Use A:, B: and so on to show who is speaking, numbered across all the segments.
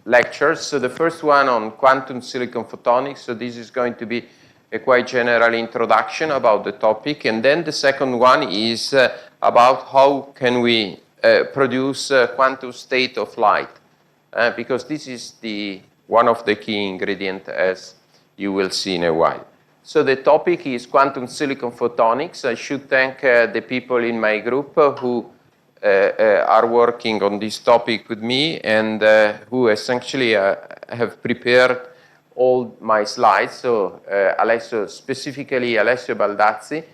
A: lectures. So the first one on quantum silicon photonics. So this is going to be a quite general introduction about the topic. And then the second one is about how can we produce quantum state of light. Because this is one of the key ingredients, as you will see in a while. So the topic is quantum silicon photonics. I should thank the people in my group who are working on this topic with me and who essentially have prepared all my slides. So specifically Alessio Baldazzi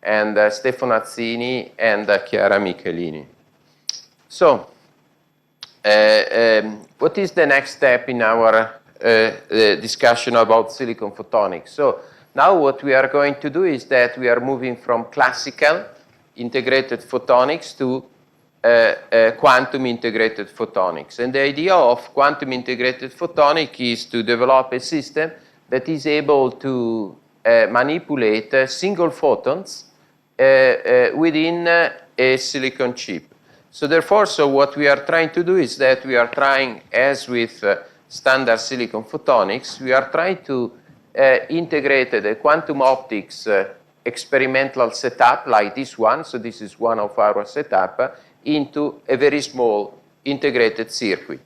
A: and Stefano Azzini and Chiara Michelini. So what is the next step in our discussion about silicon photonics? So now what we are going to do is that we are moving from classical integrated photonics to quantum integrated photonics. And the idea of quantum integrated photonics is to develop a system that is able to manipulate single photons within a silicon chip. So therefore, what we are trying to do is that we are trying, as with standard silicon photonics, we are trying to integrate the quantum optics experimental setup like this one. So this is one of our setup into a very small integrated circuit.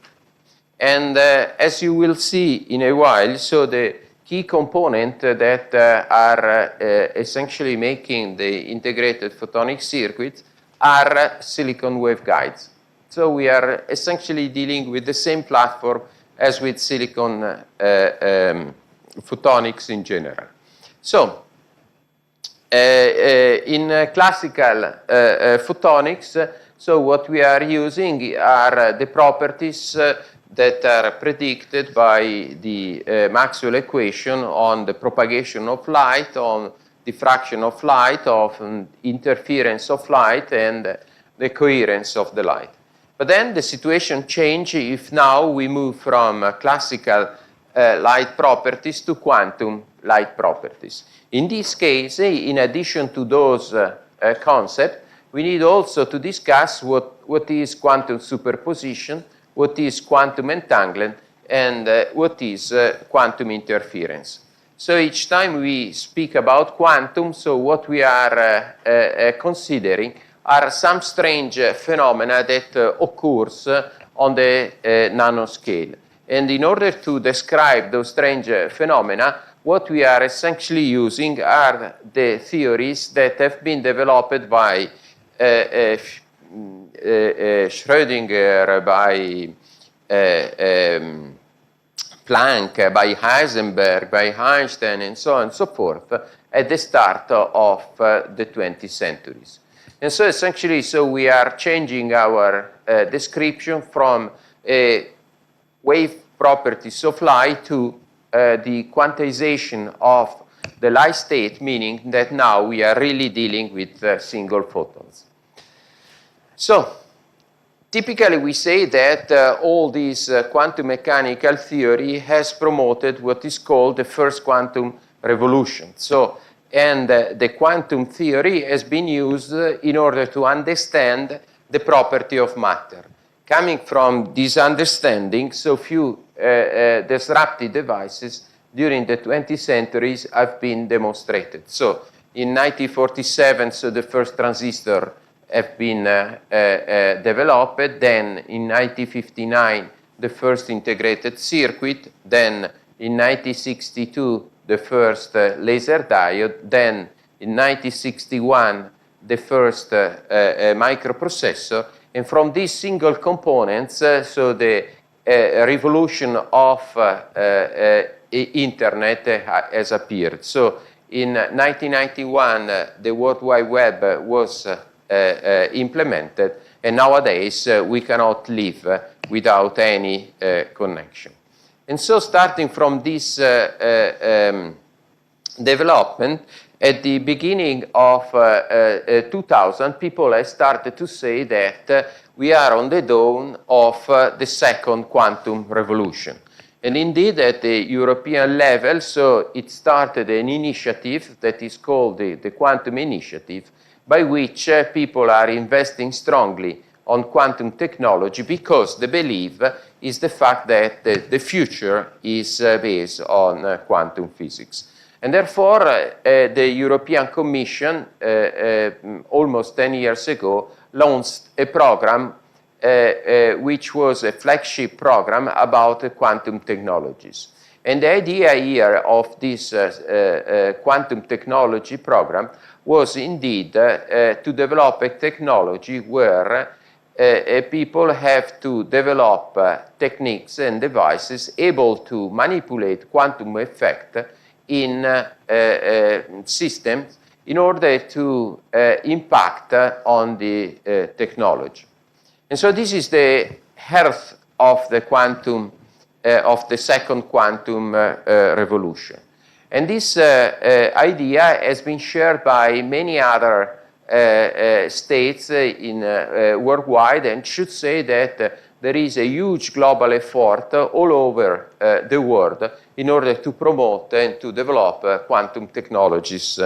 A: And as you will see in a while, so the key components that are essentially making the integrated photonic circuits are silicon waveguides. So we are essentially dealing with the same platform as with silicon photonics in general. So in classical photonics, so what we are using are the properties that are predicted by the Maxwell equation on the propagation of light, on diffraction of light, of interference of light, and the coherence of the light. But then the situation changes if now we move from classical light properties to quantum light properties. In this case, in addition to those concepts, we need also to discuss what is quantum superposition, what is quantum entanglement, and what is quantum interference. So each time we speak about quantum, so what we are considering are some strange phenomena that occurs on the nanoscale. And in order to describe those strange phenomena, what we are essentially using are the theories that have been developed by Schrödinger, by Planck, by Heisenberg, by Einstein, and so on and so forth, at the start of the 20th centuries. And so essentially, we are changing our description from wave properties of light to the quantization of the light state, meaning that now we are really dealing with single photons. So typically we say that all this quantum mechanical theory has promoted what is called the first quantum revolution. So, and the quantum theory has been used in order to understand the property of matter. Coming from this understanding, so few disruptive devices during the 20th centuries have been demonstrated. So in 1947, so the first transistor have been developed. Then in 1959, the first integrated circuit. Then in 1962, the first laser diode. Then in 1961, the first microprocessor. And from these single components, so the revolution of internet has appeared. So in 1991, the World Wide Web was implemented, and nowadays we cannot live without any connection. And so starting from this development, at the beginning of 2000, people have started to say that we are on the dawn of the second quantum revolution. And indeed, at the European level, so it started an initiative that is called the Quantum Initiative, by which people are investing strongly on quantum technology because they believe is the fact that the future is based on quantum physics. And therefore, the European Commission, almost 10 years ago, launched a program which was a flagship program about quantum technologies. And the idea here of this quantum technology program was indeed to develop a technology where people have to develop techniques and devices able to manipulate quantum effect in systems in order to impact on the technology. And so this is the heart of the quantum, of the second quantum revolution. And this idea has been shared by many other states worldwide, and should say that there is a huge global effort all over the world in order to promote and to develop quantum technologies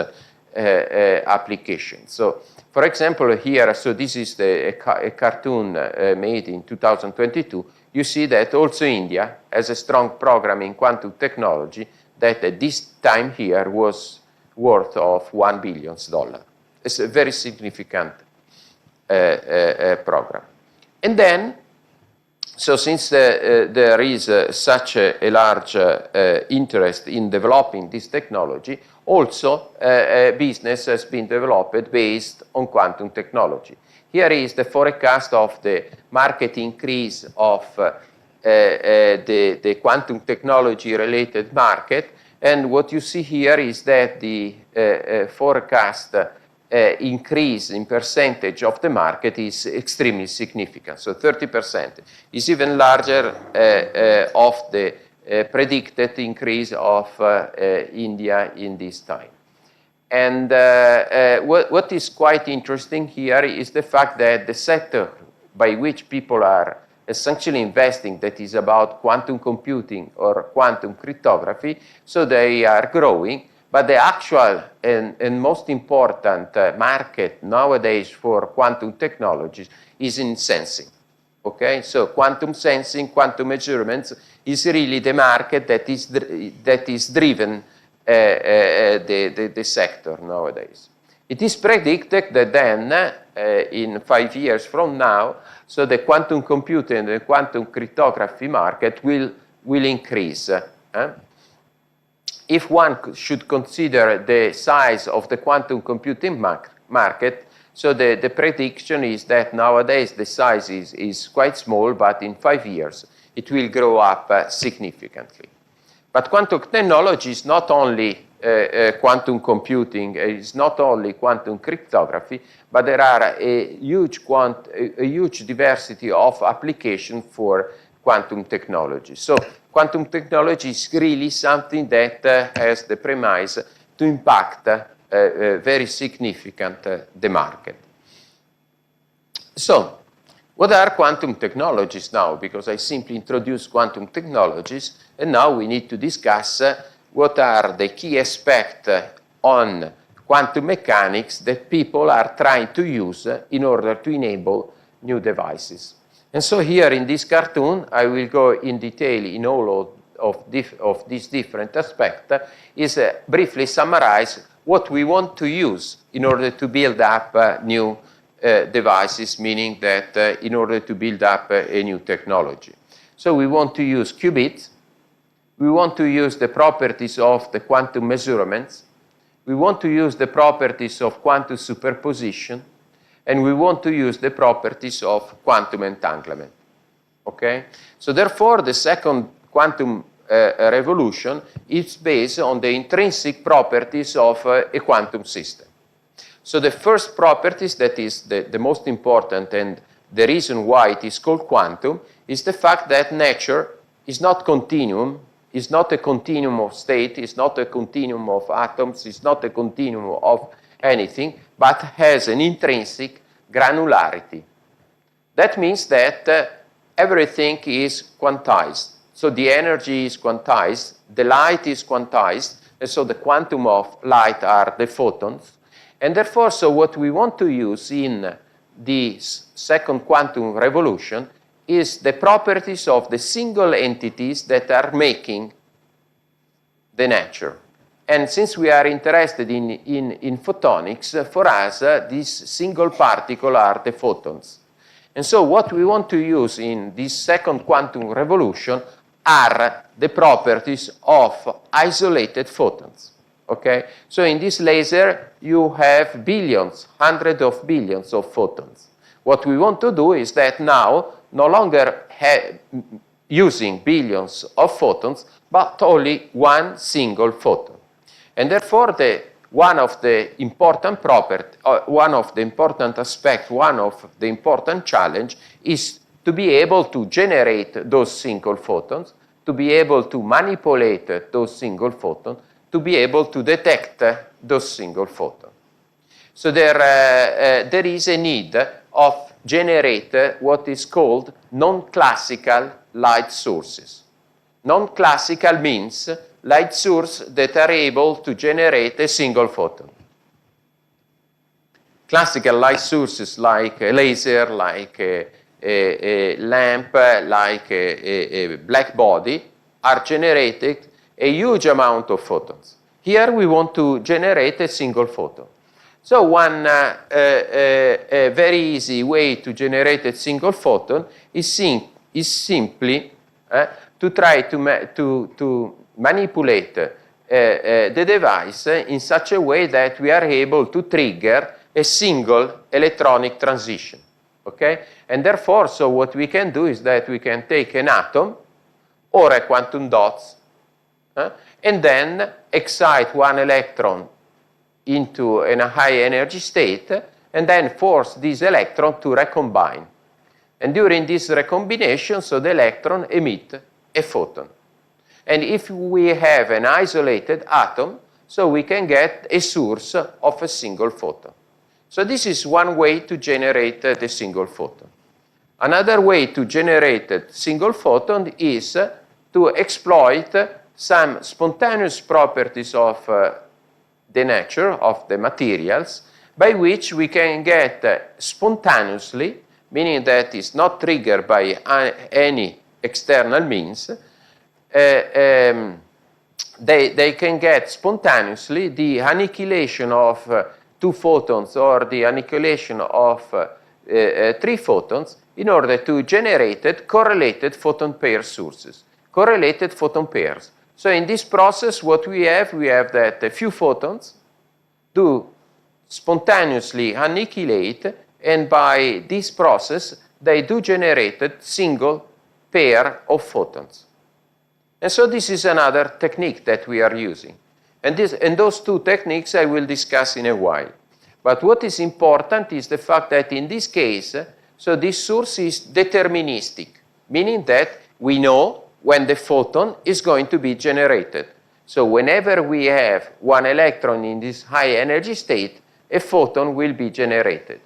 A: applications. So, for example, here, so this is a cartoon made in 2022. You see that also India has a strong program in quantum technology that at this time here was worth of $1 billion. It's a very significant program. And then, so since there is such a large interest in developing this technology, also business has been developed based on quantum technology. Here is the forecast of the market increase of the quantum technology related market, and what you see here is that the forecast increase in percentage of the market is extremely significant. So 30% is even larger of the predicted increase of India in this time. And what is quite interesting here is the fact that the sector by which people are essentially investing, that is about quantum computing or quantum cryptography, so they are growing. But the actual and most important market nowadays for quantum technologies is in sensing. Okay, so quantum sensing, quantum measurements is really the market that is driven the sector nowadays. It is predicted that then, in 5 years from now, so the quantum computing and the quantum cryptography market will increase. If one should consider the size of the quantum computing market, so the prediction is that nowadays the size is quite small, but in 5 years it will grow up significantly. But quantum technology is not only quantum computing, it's not only quantum cryptography, but there are a huge diversity of applications for quantum technology. So quantum technology is really something that has the premise to impact very significant the market. So, what are quantum technologies now? Because I simply introduced quantum technologies, and now we need to discuss what are the key aspects on quantum mechanics that people are trying to use in order to enable new devices. And so here in this cartoon, I will go in detail in all of these different aspects, is briefly summarize what we want to use in order to build up new devices, meaning that in order to build up a new technology. So we want to use qubits, we want to use the properties of the quantum measurements, we want to use the properties of quantum superposition, and we want to use the properties of quantum entanglement. Okay? So therefore, the second quantum revolution is based on the intrinsic properties of a quantum system. So the first properties, that is the most important and the reason why it is called quantum, is the fact that nature is not continuum, is not a continuum of state, is not a continuum of atoms, is not a continuum of anything, but has an intrinsic granularity. That means that everything is quantized. So the energy is quantized, the light is quantized, and so the quantum of light are the photons. And therefore, so what we want to use in the second quantum revolution is the properties of the single entities that are making the nature. And since we are interested in photonics, for us, these single particles are the photons. And so what we want to use in this second quantum revolution are the properties of isolated photons. Okay? So in this laser, you have billions, hundreds of billions of photons. What we want to do is that now, no longer using billions of photons, but only one single photon. And therefore, one of the important properties, one of the important aspects, one of the important challenge is to be able to generate those single photons, to be able to manipulate those single photons, to be able to detect those single photons. So there is a need of generate what is called non-classical light sources. Non-classical means light sources that are able to generate a single photon. Classical light sources like a laser, like a lamp, like a black body are generating a huge amount of photons. Here we want to generate a single photon. So one very easy way to generate a single photon is simply to try to manipulate the device in such a way that we are able to trigger a single electronic transition. Okay? And therefore, so what we can do is that we can take an atom or a quantum dots and then excite one electron into a high energy state and then force this electron to recombine. And during this recombination, so the electron emits a photon. And if we have an isolated atom, so we can get a source of a single photon. So this is one way to generate the single photon. Another way to generate a single photon is to exploit some spontaneous properties of the nature of the materials by which we can get spontaneously, meaning that it's not triggered by any external means, they can get spontaneously the annihilation of 2 photons or the annihilation of 3 photons in order to generate correlated photon pair sources, correlated photon pairs. So in this process, what we have that a few photons do spontaneously annihilate, and by this process, they do generate a single pair of photons. And so this is another technique that we are using. And those 2 techniques I will discuss in a while. But what is important is the fact that in this case, so this source is deterministic, meaning that we know when the photon is going to be generated. So whenever we have one electron in this high energy state, a photon will be generated.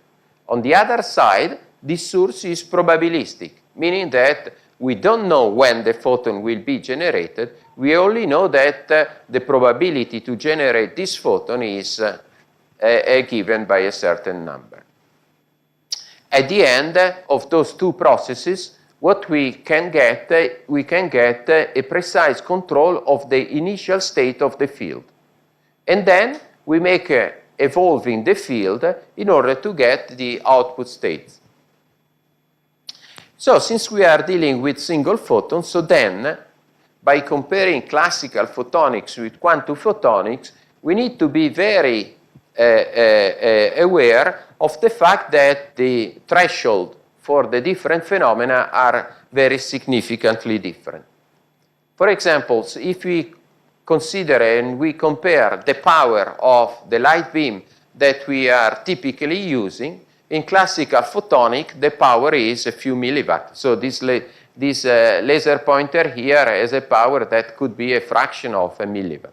A: On the other side, this source is probabilistic, meaning that we don't know when the photon will be generated. We only know that the probability to generate this photon is given by a certain number. At the end of those 2 processes, what we can get a precise control of the initial state of the field. And then we make evolving the field in order to get the output states. So since we are dealing with single photons, so then by comparing classical photonics with quantum photonics, we need to be very aware of the fact that the threshold for the different phenomena are very significantly different. For example, if we consider and we compare the power of the light beam that we are typically using, in classical photonic, the power is a few milliwatts. So this laser pointer here has a power that could be a fraction of a milliwatt.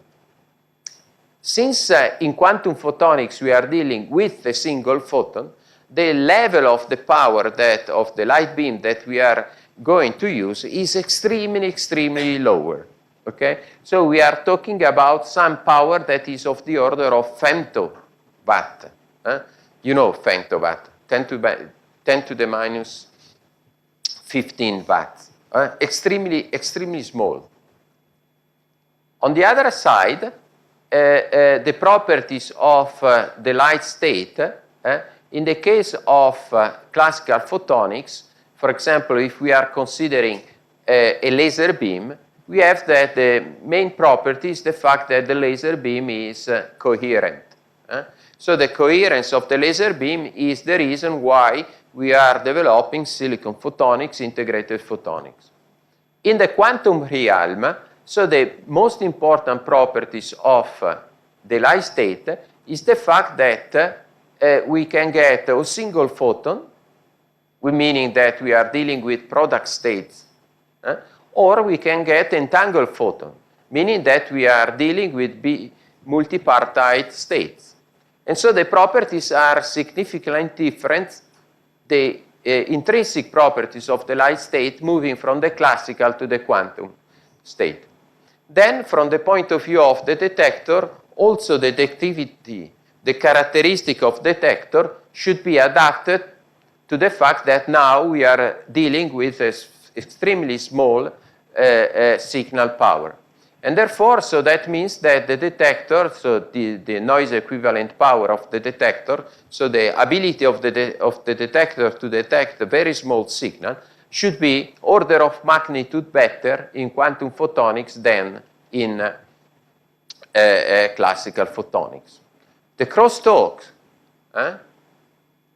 A: Since in quantum photonics we are dealing with a single photon, the level of the power of the light beam that we are going to use is extremely, extremely lower. Okay? So we are talking about some power that is of the order of femtowatt. You know femtowatt, 10 to the minus 15 watts. Extremely small. On the other side, the properties of the light state, in the case of classical photonics, for example, if we are considering a laser beam, we have that the main property is the fact that the laser beam is coherent. So the coherence of the laser beam is the reason why we are developing silicon photonics, integrated photonics. In the quantum realm, so the most important properties of the light state is the fact that we can get a single photon, meaning that we are dealing with product states, or we can get entangled photon, meaning that we are dealing with multipartite states. And so the properties are significantly different. The intrinsic properties of the light state moving from the classical to the quantum state. Then, from the point of view of the detector, also the detectivity, the characteristic of detector should be adapted to the fact that now we are dealing with an extremely small signal power. And therefore, so that means that the detector, so the noise equivalent power of the detector, so the ability of the detector to detect a very small signal should be order of magnitude better in quantum photonics than in classical photonics. The crosstalk,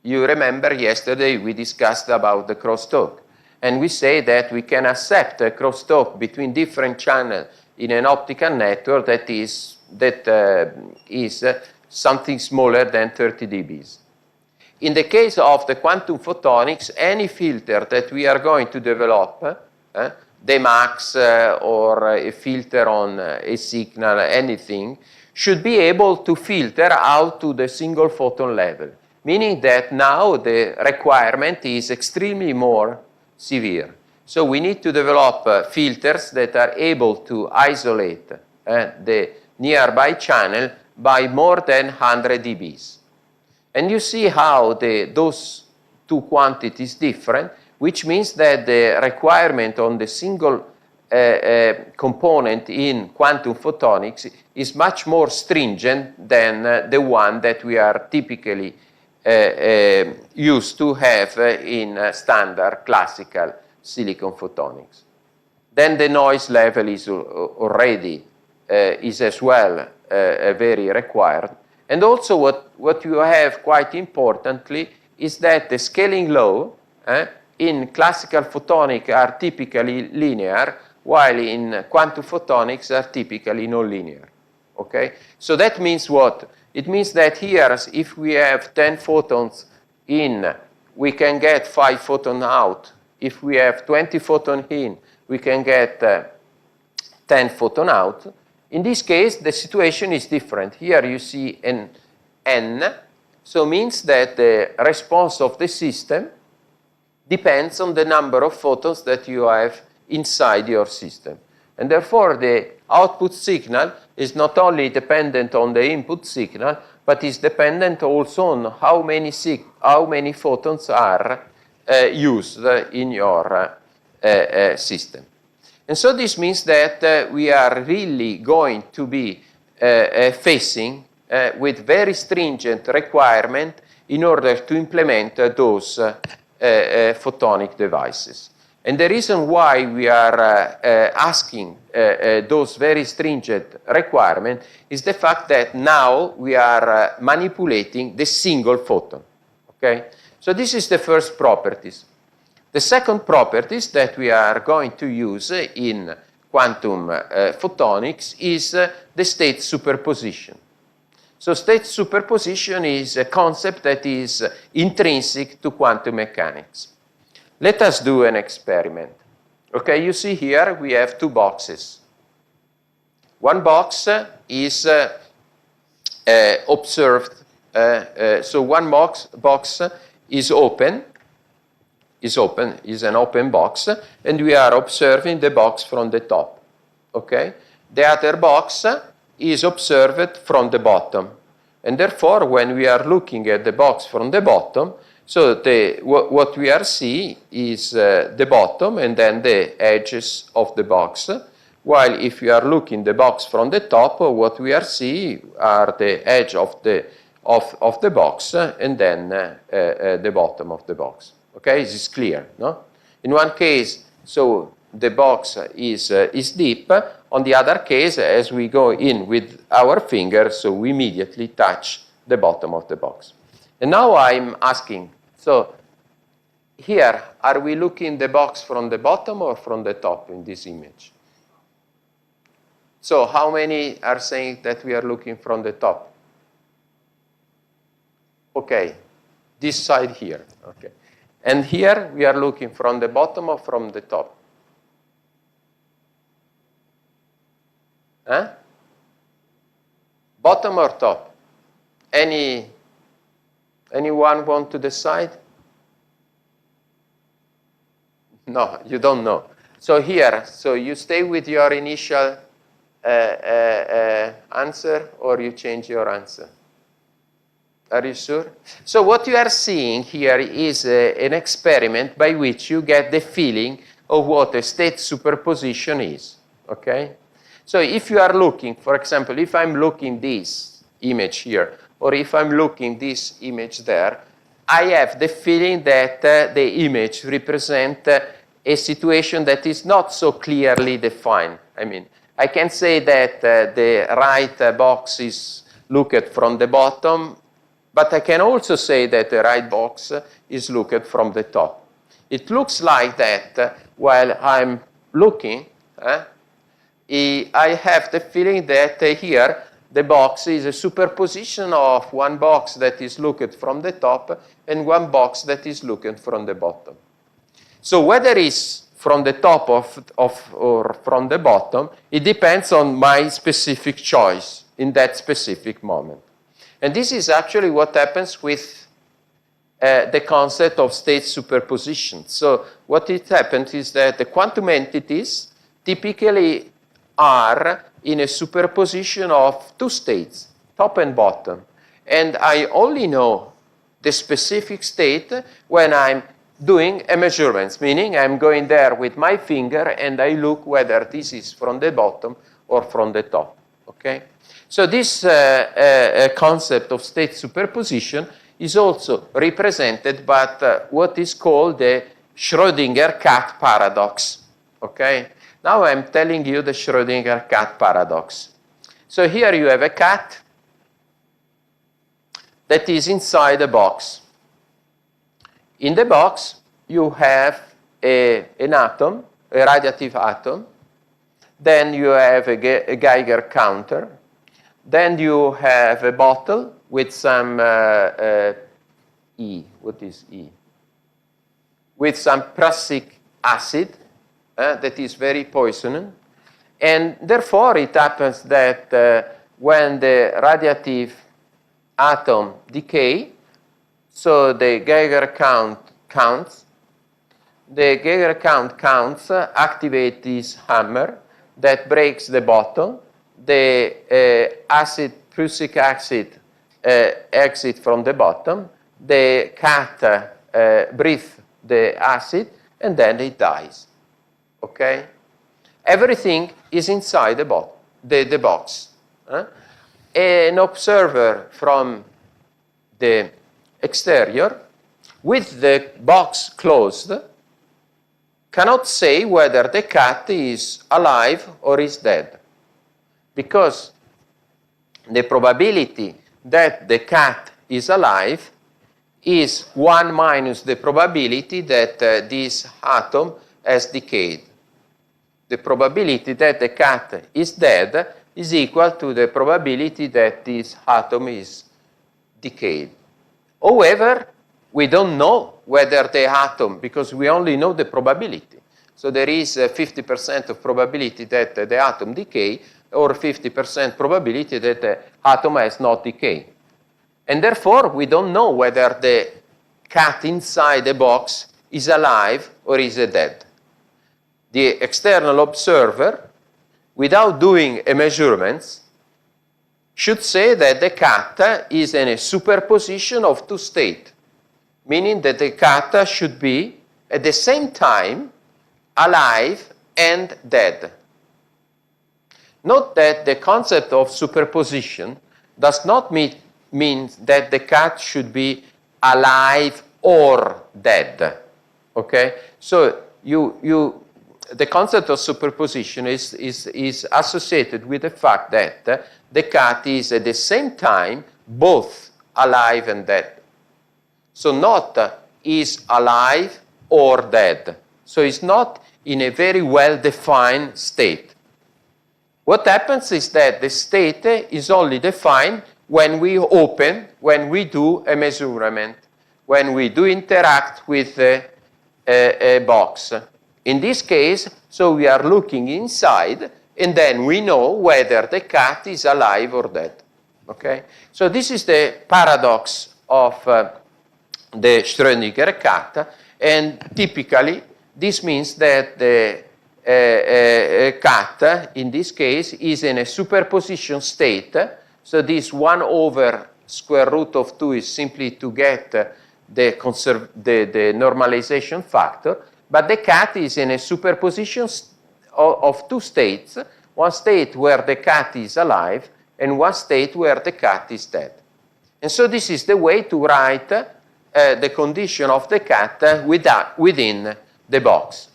A: you remember yesterday we discussed about the crosstalk, and we say that we can accept a crosstalk between different channels in an optical network that is something smaller than 30 dBs. In the case of the quantum photonics, any filter that we are going to develop, the max or a filter on a signal, anything, should be able to filter out to the single photon level, meaning that now the requirement is extremely more severe. So we need to develop filters that are able to isolate the nearby channel by more than 100 dBs. And you see how those two quantities differ, which means that the requirement on the single component in quantum photonics is much more stringent than the one that we are typically used to have in standard classical silicon photonics. Then the noise level is already is as well very required. And also what you have quite importantly is that the scaling law in classical photonics are typically linear, while in quantum photonics are typically nonlinear. Okay? So that means what? It means that here, if we have 10 photons in, we can get 5 photons out. If we have 20 photons in, we can get 10 photons out. In this case, the situation is different. Here you see an N, so means that the response of the system depends on the number of photons that you have inside your system. And therefore, the output signal is not only dependent on the input signal, but is dependent also on how many photons are used in your system. And so this means that we are really going to be facing with very stringent requirement in order to implement those photonic devices. And the reason why we are asking those very stringent requirements is the fact that now we are manipulating the single photon. Okay? So this is the first properties. The second properties that we are going to use in quantum photonics is the state superposition. So state superposition is a concept that is intrinsic to quantum mechanics. Let us do an experiment. Okay, you see here we have two boxes. One box is observed. So one box is open, is an open box, and we are observing the box from the top. Okay? The other box is observed from the bottom. And therefore, when we are looking at the box from the bottom, So what we are seeing is the bottom and then the edges of the box, while if we are looking the box from the top, what we are seeing are the edge of the box and then the bottom of the box. Okay, this is clear, no? In one case, so the box is deep. On the other case, as we go in with our finger, so we immediately touch the bottom of the box. And now I'm asking, so here, are we looking the box from the bottom or from the top in this image? So how many are saying that we are looking from the top? Okay, this side here, okay. And here we are looking from the bottom or from the top? Huh? Bottom or top? Anyone want to decide? No, you don't know. So here, so you stay with your initial answer or you change your answer? Are you sure? So what you are seeing here is an experiment by which you get the feeling of what a state superposition is, okay? So if you are looking, for example, if I'm looking this image here, or if I'm looking this image there, I have the feeling that the image represents a situation that is not so clearly defined. I mean, I can say that the right box is looked from the bottom, but I can also say that the right box is looked from the top. It looks like that while I'm looking, I have the feeling that here the box is a superposition of one box that is looked from the top and one box that is looked from the bottom. So whether it's from the top or from the bottom, it depends on my specific choice in that specific moment. And this is actually what happens with the concept of state superposition. So what it happens is that the quantum entities typically are in a superposition of two states, top and bottom. And I only know the specific state when I'm doing a measurement, meaning I'm going there with my finger and I look whether this is from the bottom or from the top, okay? So this concept of state superposition is also represented by what is called the Schrödinger cat paradox, okay? Now I'm telling you the Schrödinger cat paradox. So here you have a cat that is inside a box. In the box, you have an atom, a radiative atom. Then you have a Geiger counter. Then you have a bottle with some E. What is E? With some prussic acid that is very poisonous. And therefore, it happens that when the radiative atom decay, so the Geiger count counts. The Geiger count counts, activate this hammer that breaks the bottle. The prussic acid exit from the bottom. The cat breathes the acid, and then it dies. Okay? Everything is inside the box. An observer from the exterior, with the box closed, cannot say whether the cat is alive or is dead. Because the probability that the cat is alive is 1 minus the probability that this atom has decayed. The probability that the cat is dead is equal to the probability that this atom is decayed. However, we don't know whether the atom, because we only know the probability. So there is a 50% of probability that the atom decay, or 50% probability that the atom has not decayed. And therefore, we don't know whether the cat inside the box is alive or is dead. The external observer, without doing a measurement, should say that the cat is in a superposition of two states. meaning that the cat should be at the same time alive and dead. Note that the concept of superposition does not mean that the cat should be alive or dead. Okay? So the concept of superposition is associated with the fact that the cat is at the same time both alive and dead. So not is alive or dead. So it's not in a very well-defined state. What happens is that the state is only defined when we do a measurement, when we do interact with a box. In this case, so we are looking inside, and then we know whether the cat is alive or dead. Okay? So this is the paradox of the Schrödinger cat, and typically this means that the cat, in this case, is in a superposition state. So this 1 over square root of 2 is simply to get the normalization factor, but the cat is in a superposition of 2 states, one state where the cat is alive and one state where the cat is dead. And so this is the way to write the condition of the cat within the box.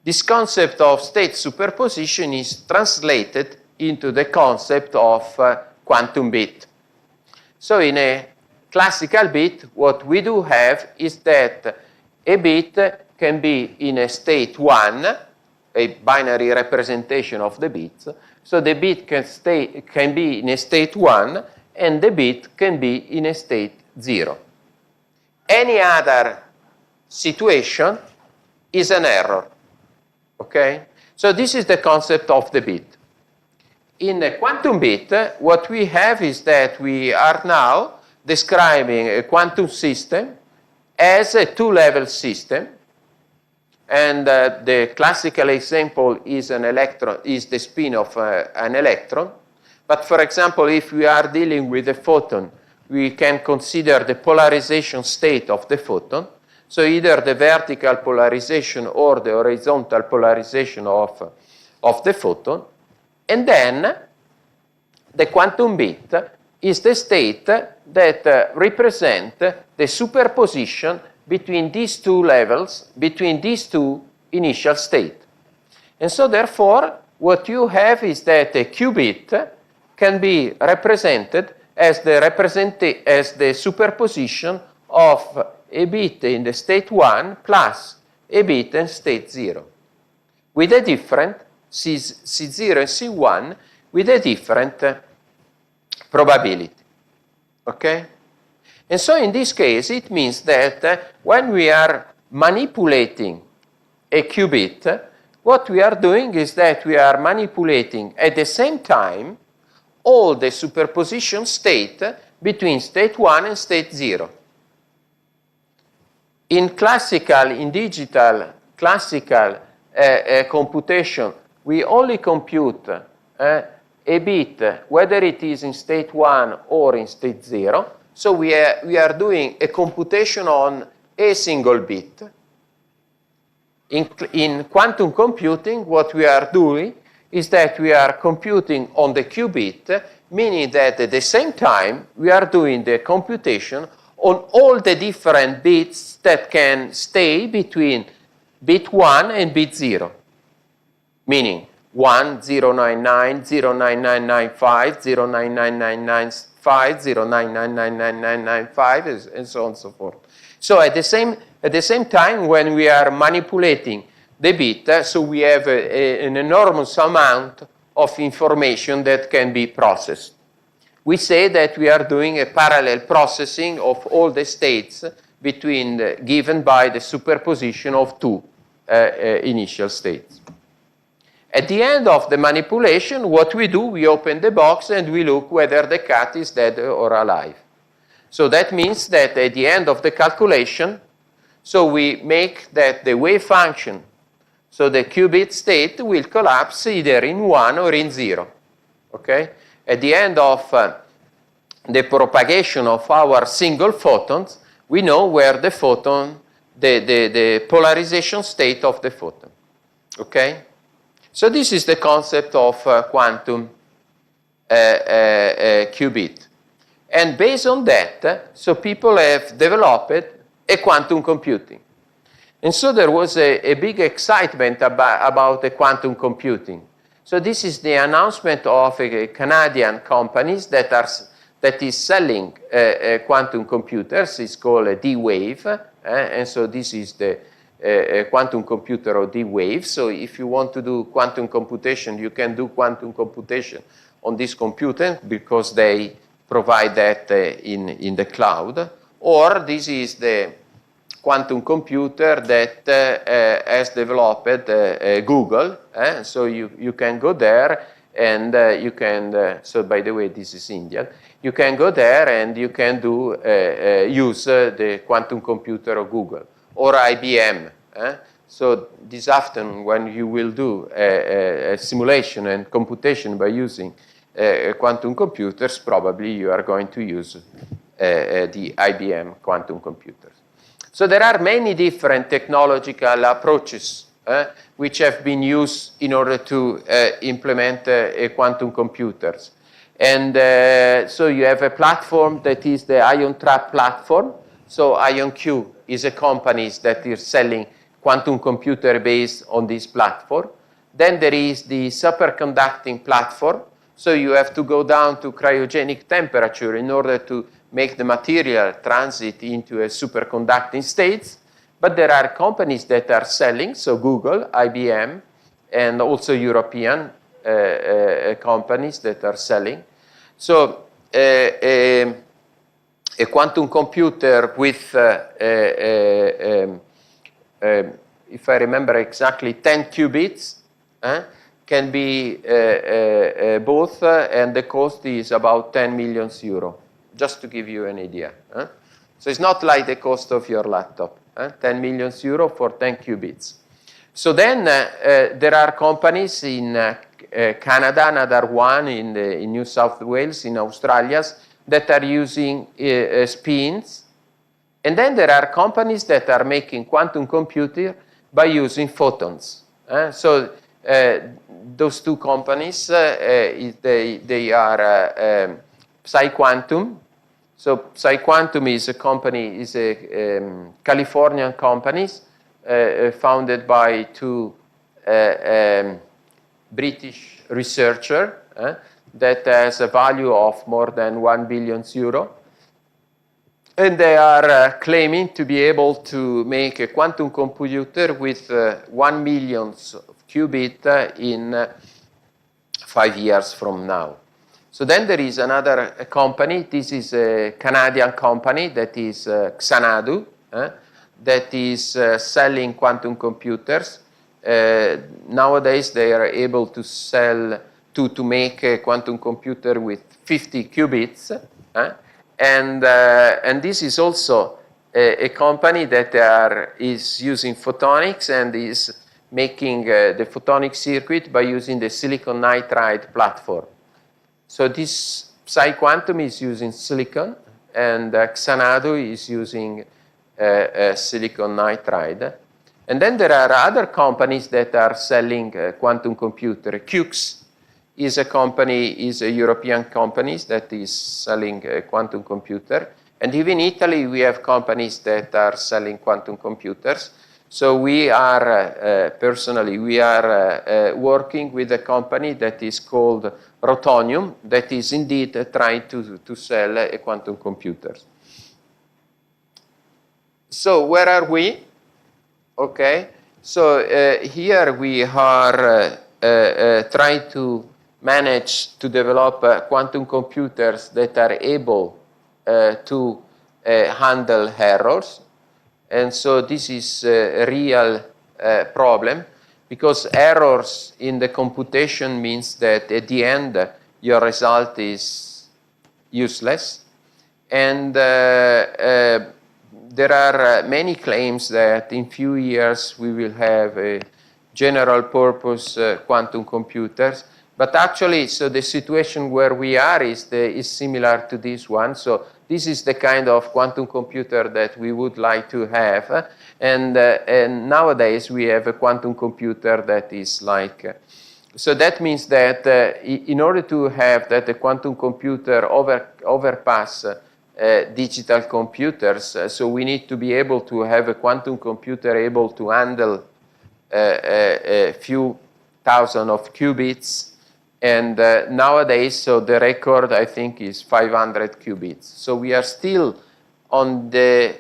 A: This concept of state superposition is translated into the concept of quantum bit. So in a classical bit, what we do have is that a bit can be in a state 1, a binary representation of the bits. So the bit can be in a state 1, and the bit can be in a state 0. Any other situation is an error. Okay? So this is the concept of the bit. In a quantum bit, what we have is that we are now describing a quantum system as a 2-level system, and the classical example is an electron, is the spin of an electron. But for example, if we are dealing with a photon, we can consider the polarization state of the photon. So either the vertical polarization or the horizontal polarization of the photon. And then the quantum bit is the state that represents the superposition between these 2 levels, between these 2 initial states. And so therefore, what you have is that a qubit can be represented as the superposition of a bit in the state 1 plus a bit in state 0, with a different C0 and C1 with a different probability. Okay? And so in this case, it means that when we are manipulating a qubit, what we are doing is that we are manipulating at the same time all the superposition state between state 1 and state 0. In digital classical computation, we only compute a bit, whether it is in state 1 or in state 0. So we are doing a computation on a single bit. In quantum computing, what we are doing is that we are computing on the qubit, meaning that at the same time we are doing the computation on all the different bits that can stay between bit 1 and bit 0, meaning 1, 099, 09995, 09995, 0999995, and so on and so forth. So at the same time, when we are manipulating the bit, so we have an enormous amount of information that can be processed. We say that we are doing a parallel processing of all the states given by the superposition of 2 initial states. At the end of the manipulation, what we do, we open the box and we look whether the cat is dead or alive. So that means that at the end of the calculation, so we make that the wave function, so the qubit state will collapse either in 1 or in 0. Okay? At the end of the propagation of our single photons, we know where the photon, the polarization state of the photon. Okay? So this is the concept of quantum qubit. And based on that, so people have developed a quantum computing. And so there was a big excitement about the quantum computing. So this is the announcement of a Canadian companies that is selling quantum computers. It's called a D-Wave. And so this is the quantum computer of D-Wave. So if you want to do quantum computation, you can do quantum computation on this computer because they provide that in the cloud. Or this is the quantum computer that has developed Google. So you can go there and you can, so by the way, this is Indian. You can go there and you can do use the quantum computer of Google or IBM. So this afternoon when you will do a simulation and computation by using quantum computers, probably you are going to use the IBM quantum computers. So there are many different technological approaches which have been used in order to implement quantum computers. And so you have a platform that is the Ion Trap platform. So IonQ is a company that is selling quantum computer based on this platform. Then there is the superconducting platform. So you have to go down to cryogenic temperature in order to make the material transit into a superconducting state. But there are companies that are selling, so Google, IBM, and also European companies that are selling. So a quantum computer with, if I remember exactly, 10 qubits can be both, and the cost is about 10 million euro, just to give you an idea. So it's not like the cost of your laptop, 10 million euro for 10 qubits. So then there are companies in Canada, another one in New South Wales, in Australia, that are using spins. And then there are companies that are making quantum computing by using photons. So those two companies, they are PsiQuantum. So PsiQuantum is a company, is a Californian company founded by two British researchers that has a value of more than 1 billion euro. And they are claiming to be able to make a quantum computer with 1 million qubit in 5 years from now. So then there is another company. This is a Canadian company that is Xanadu, that is selling quantum computers. Nowadays they are able to sell, to make a quantum computer with 50 qubits. And this is also a company that is using photonics and is making the photonic circuit by using the silicon nitride platform. So this PsiQuantum is using silicon, and Xanadu is using silicon nitride. And then there are other companies that are selling quantum computer. QX is a company, is a European company that is selling a quantum computer. And even in Italy, we have companies that are selling quantum computers. So we are, personally, we are working with a company that is called Rotonium, that is indeed trying to sell a quantum computer. So where are we? Okay, so here we are trying to manage to develop quantum computers that are able to handle errors. And so this is a real problem, because errors in the computation means that at the end your result is useless. And there are many claims that in few years we will have a general purpose quantum computers, But actually, so the situation where we are is similar to this one. So this is the kind of quantum computer that we would like to have. And nowadays, we have a quantum computer that is like... so that means that in order to have that the quantum computer overpass digital computers, so we need to be able to have a quantum computer able to handle a few thousand of qubits. And nowadays, so the record, I think, is 500 qubits. So we are still on the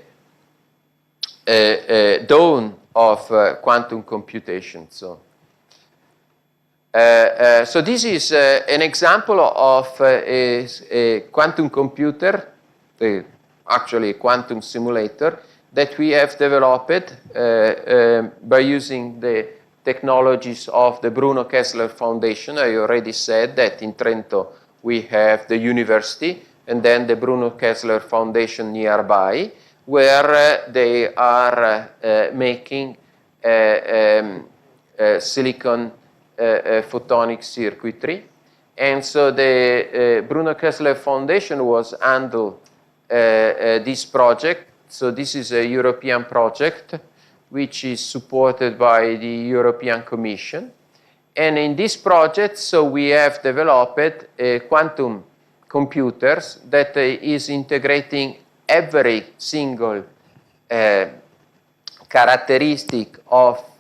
A: dawn of quantum computation. So this is an example of a quantum computer, actually a quantum simulator, that we have developed by using the technologies of the Bruno Kessler Foundation. I already said that in Trento we have the university and then the Bruno Kessler Foundation nearby, where they are making silicon photonic circuitry. And so the Bruno Kessler Foundation was handled this project. So this is a European project which is supported by the European Commission. And in this project, so we have developed quantum computers that is integrating every single characteristic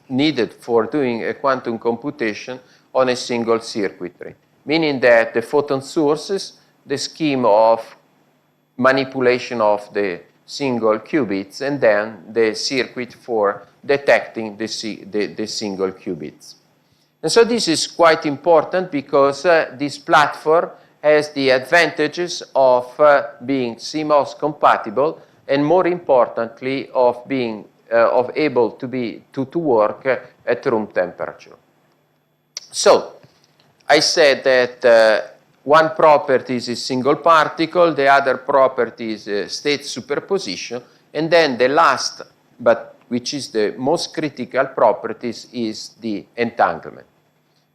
A: needed for doing a quantum computation on a single circuitry, meaning that the photon sources, the scheme of manipulation of the single qubits, and then the circuit for detecting the single qubits. And so this is quite important because this platform has the advantages of being CMOS compatible, and more importantly, of being able to work at room temperature. So I said that one property is a single particle, the other property is state superposition, and then the last, but which is the most critical properties, is the entanglement.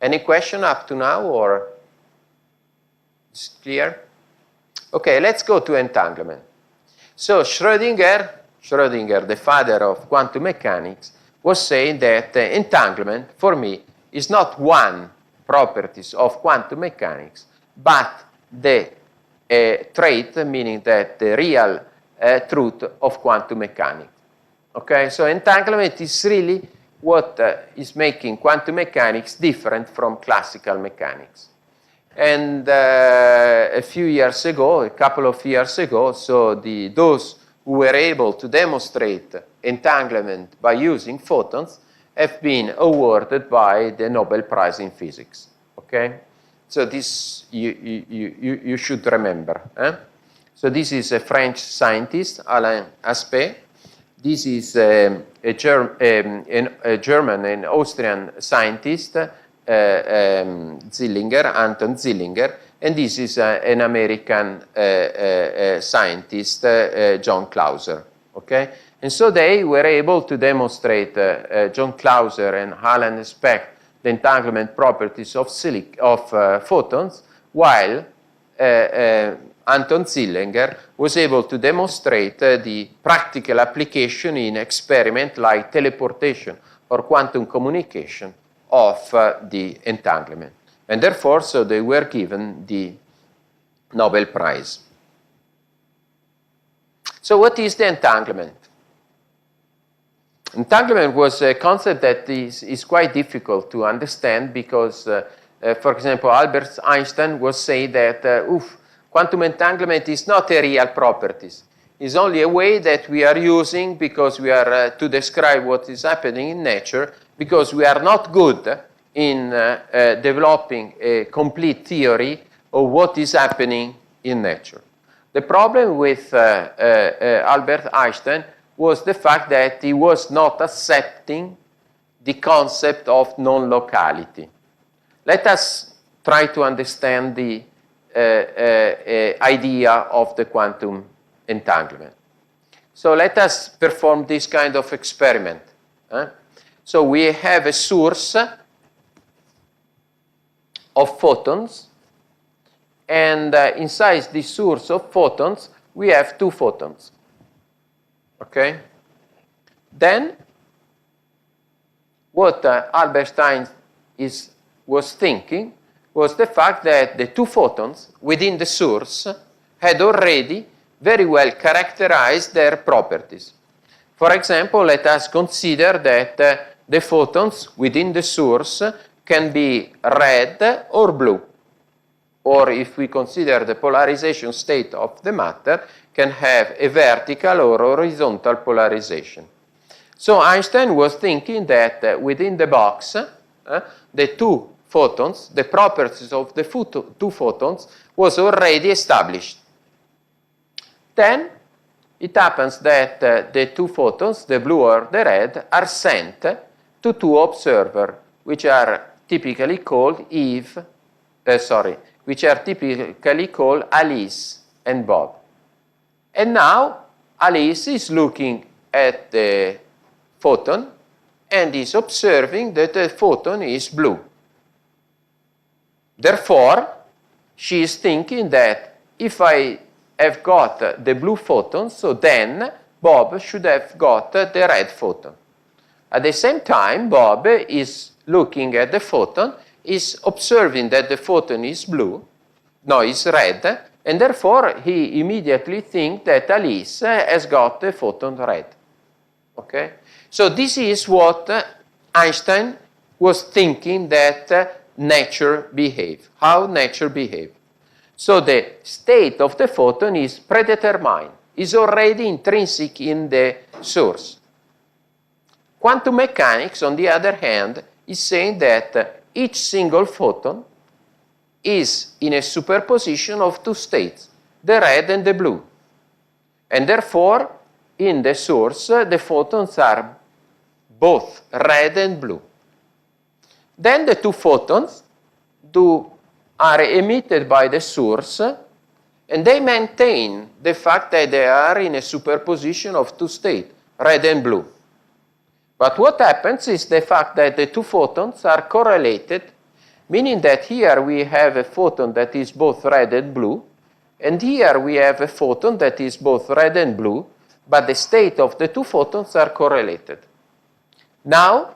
A: Any question up to now, or is it clear? Okay, let's go to entanglement. So Schrödinger, the father of quantum mechanics, was saying that entanglement, for me, is not one properties of quantum mechanics, but the trait, meaning that the real truth of quantum mechanics. Okay, so entanglement is really what is making quantum mechanics different from classical mechanics. And a couple of years ago, so those who were able to demonstrate entanglement by using photons have been awarded by the Nobel Prize in Physics. Okay? So this you should remember. So this is a French scientist, Alain Aspect. This is a German and Austrian scientist, Anton Zillinger, and this is an American scientist, John Clauser. Okay? And so they were able to demonstrate, John Clauser and Alain Aspect, the entanglement properties of photons, while Anton Zillinger was able to demonstrate the practical application in experiment like teleportation or quantum communication of the entanglement. And therefore, so they were given the Nobel Prize. So what is the entanglement? Entanglement was a concept that is quite difficult to understand because, for example, Albert Einstein was saying that quantum entanglement is not a real property. It's only a way that we are using because we are to describe what is happening in nature, because we are not good in developing a complete theory of what is happening in nature. The problem with Albert Einstein was the fact that he was not accepting the concept of non-locality. Let us try to understand the idea of the quantum entanglement. So let us perform this kind of experiment. So we have a source of photons, and inside this source of photons, we have 2 photons. Okay? Then, what Albert Einstein was thinking was the fact that the 2 photons within the source had already very well characterized their properties. For example, let us consider that the photons within the source can be red or blue. Or if we consider the polarization state of the matter, can have a vertical or horizontal polarization. So Einstein was thinking that within the box, the 2 photons, the properties of the 2 photons was already established. Then it happens that the 2 photons, the blue or the red, are sent to 2 observers, which are typically called Alice and Bob. And now Alice is looking at the photon and is observing that the photon is blue. Therefore, she is thinking that if I have got the blue photon, so then Bob should have got the red photon. At the same time, Bob is looking at the photon, is observing that the photon is is red, and therefore he immediately thinks that Alice has got the photon red. Okay? So this is what Einstein was thinking that nature behaves, how nature behaves. So the state of the photon is predetermined, is already intrinsic in the source. Quantum mechanics, on the other hand, is saying that each single photon is in a superposition of 2 states, the red and the blue. And therefore, in the source, the photons are both red and blue. Then the 2 photons are emitted by the source, and they maintain the fact that they are in a superposition of 2 states, red and blue. But what happens is the fact that the 2 photons are correlated, meaning that here we have a photon that is both red and blue, and here we have a photon that is both red and blue, but the state of the 2 photons are correlated. Now,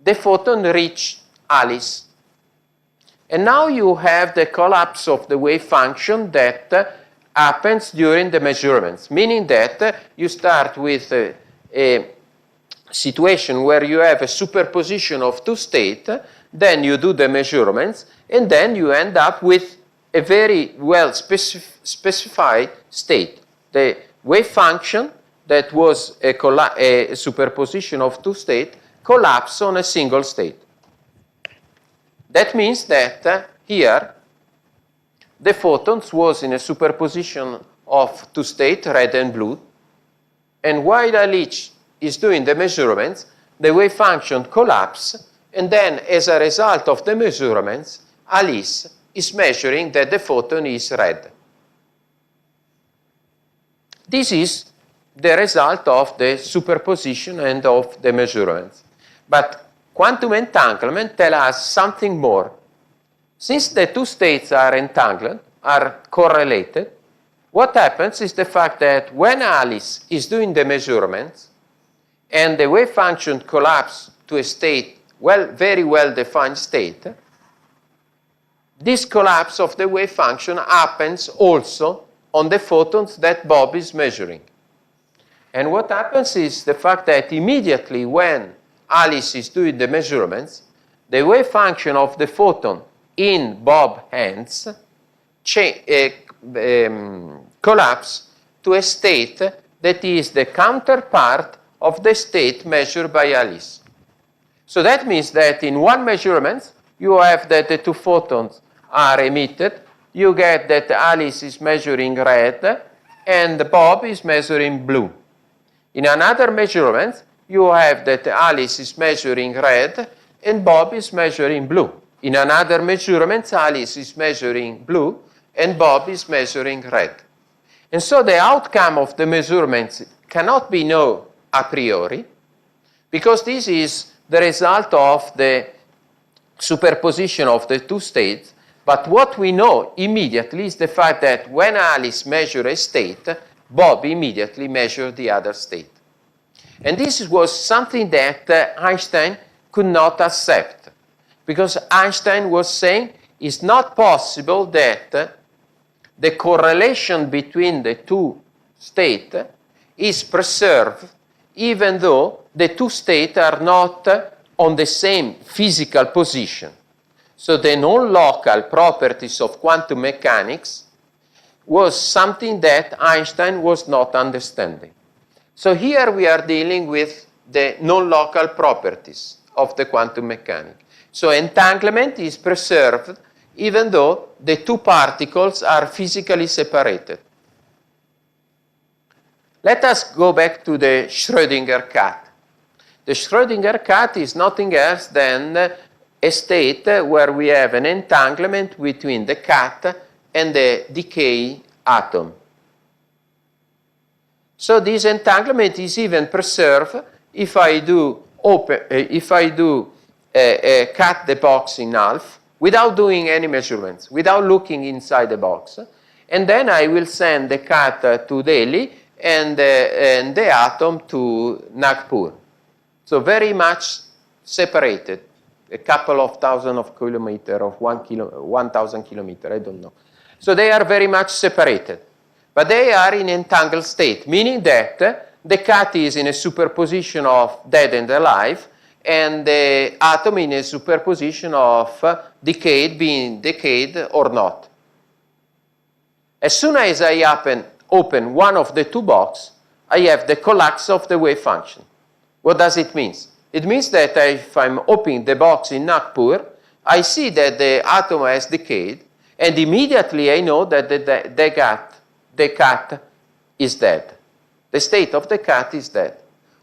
A: the photon reached Alice. And now you have the collapse of the wave function that happens during the measurements, meaning that you start with a situation where you have a superposition of 2 states, then you do the measurements, and then you end up with a very well specified state. The wave function that was a superposition of 2 states collapsed on a single state. That means that here the photons was in a superposition of 2 states, red and blue, and while Alice is doing the measurements, the wave function collapses, and then as a result of the measurements, Alice is measuring that the photon is red. This is the result of the superposition and of the measurements. But quantum entanglement tells us something more. Since the 2 states are entangled, are correlated, what happens is the fact that when Alice is doing the measurements and the wave function collapses to a state, very well-defined state, this collapse of the wave function happens also on the photons that Bob is measuring. And what happens is the fact that immediately when Alice is doing the measurements, the wave function of the photon in Bob's hands collapses to a state that is the counterpart of the state measured by Alice. So that means that in one measurement, you have that the 2 photons are emitted, you get that Alice is measuring red, and Bob is measuring blue. In another measurement, you have that Alice is measuring red, and Bob is measuring blue. In another measurement, Alice is measuring blue, and Bob is measuring red. And so the outcome of the measurements cannot be known a priori, because this is the result of the superposition of the two states, but what we know immediately is the fact that when Alice measured a state, Bob immediately measured the other state. And this was something that Einstein could not accept, because Einstein was saying it's not possible that the correlation between the two states is preserved even though the two states are not on the same physical position. So the non-local properties of quantum mechanics was something that Einstein was not understanding. So here we are dealing with the non-local properties of the quantum mechanics. So entanglement is preserved even though the two particles are physically separated. Let us go back to the Schrödinger cat. The Schrödinger cat is nothing else than a state where we have an entanglement between the cat and the decay atom. So this entanglement is even preserved if I do cut the box in half without doing any measurements, without looking inside the box, and then I will send the cat to Delhi and the atom to Nagpur. So very much separated, a couple of thousand of kilometers, of 1,000 kilometers, I don't know. So they are very much separated, but they are in entangled state, meaning that the cat is in a superposition of dead and alive, and the atom in a superposition of decayed, being decayed or not. As soon as I open one of the two boxes, I have the collapse of the wave function. What does it mean? It means that if I'm opening the box in Nagpur, I see that the atom has decayed, and immediately I know that the cat is dead. The state of the cat is dead.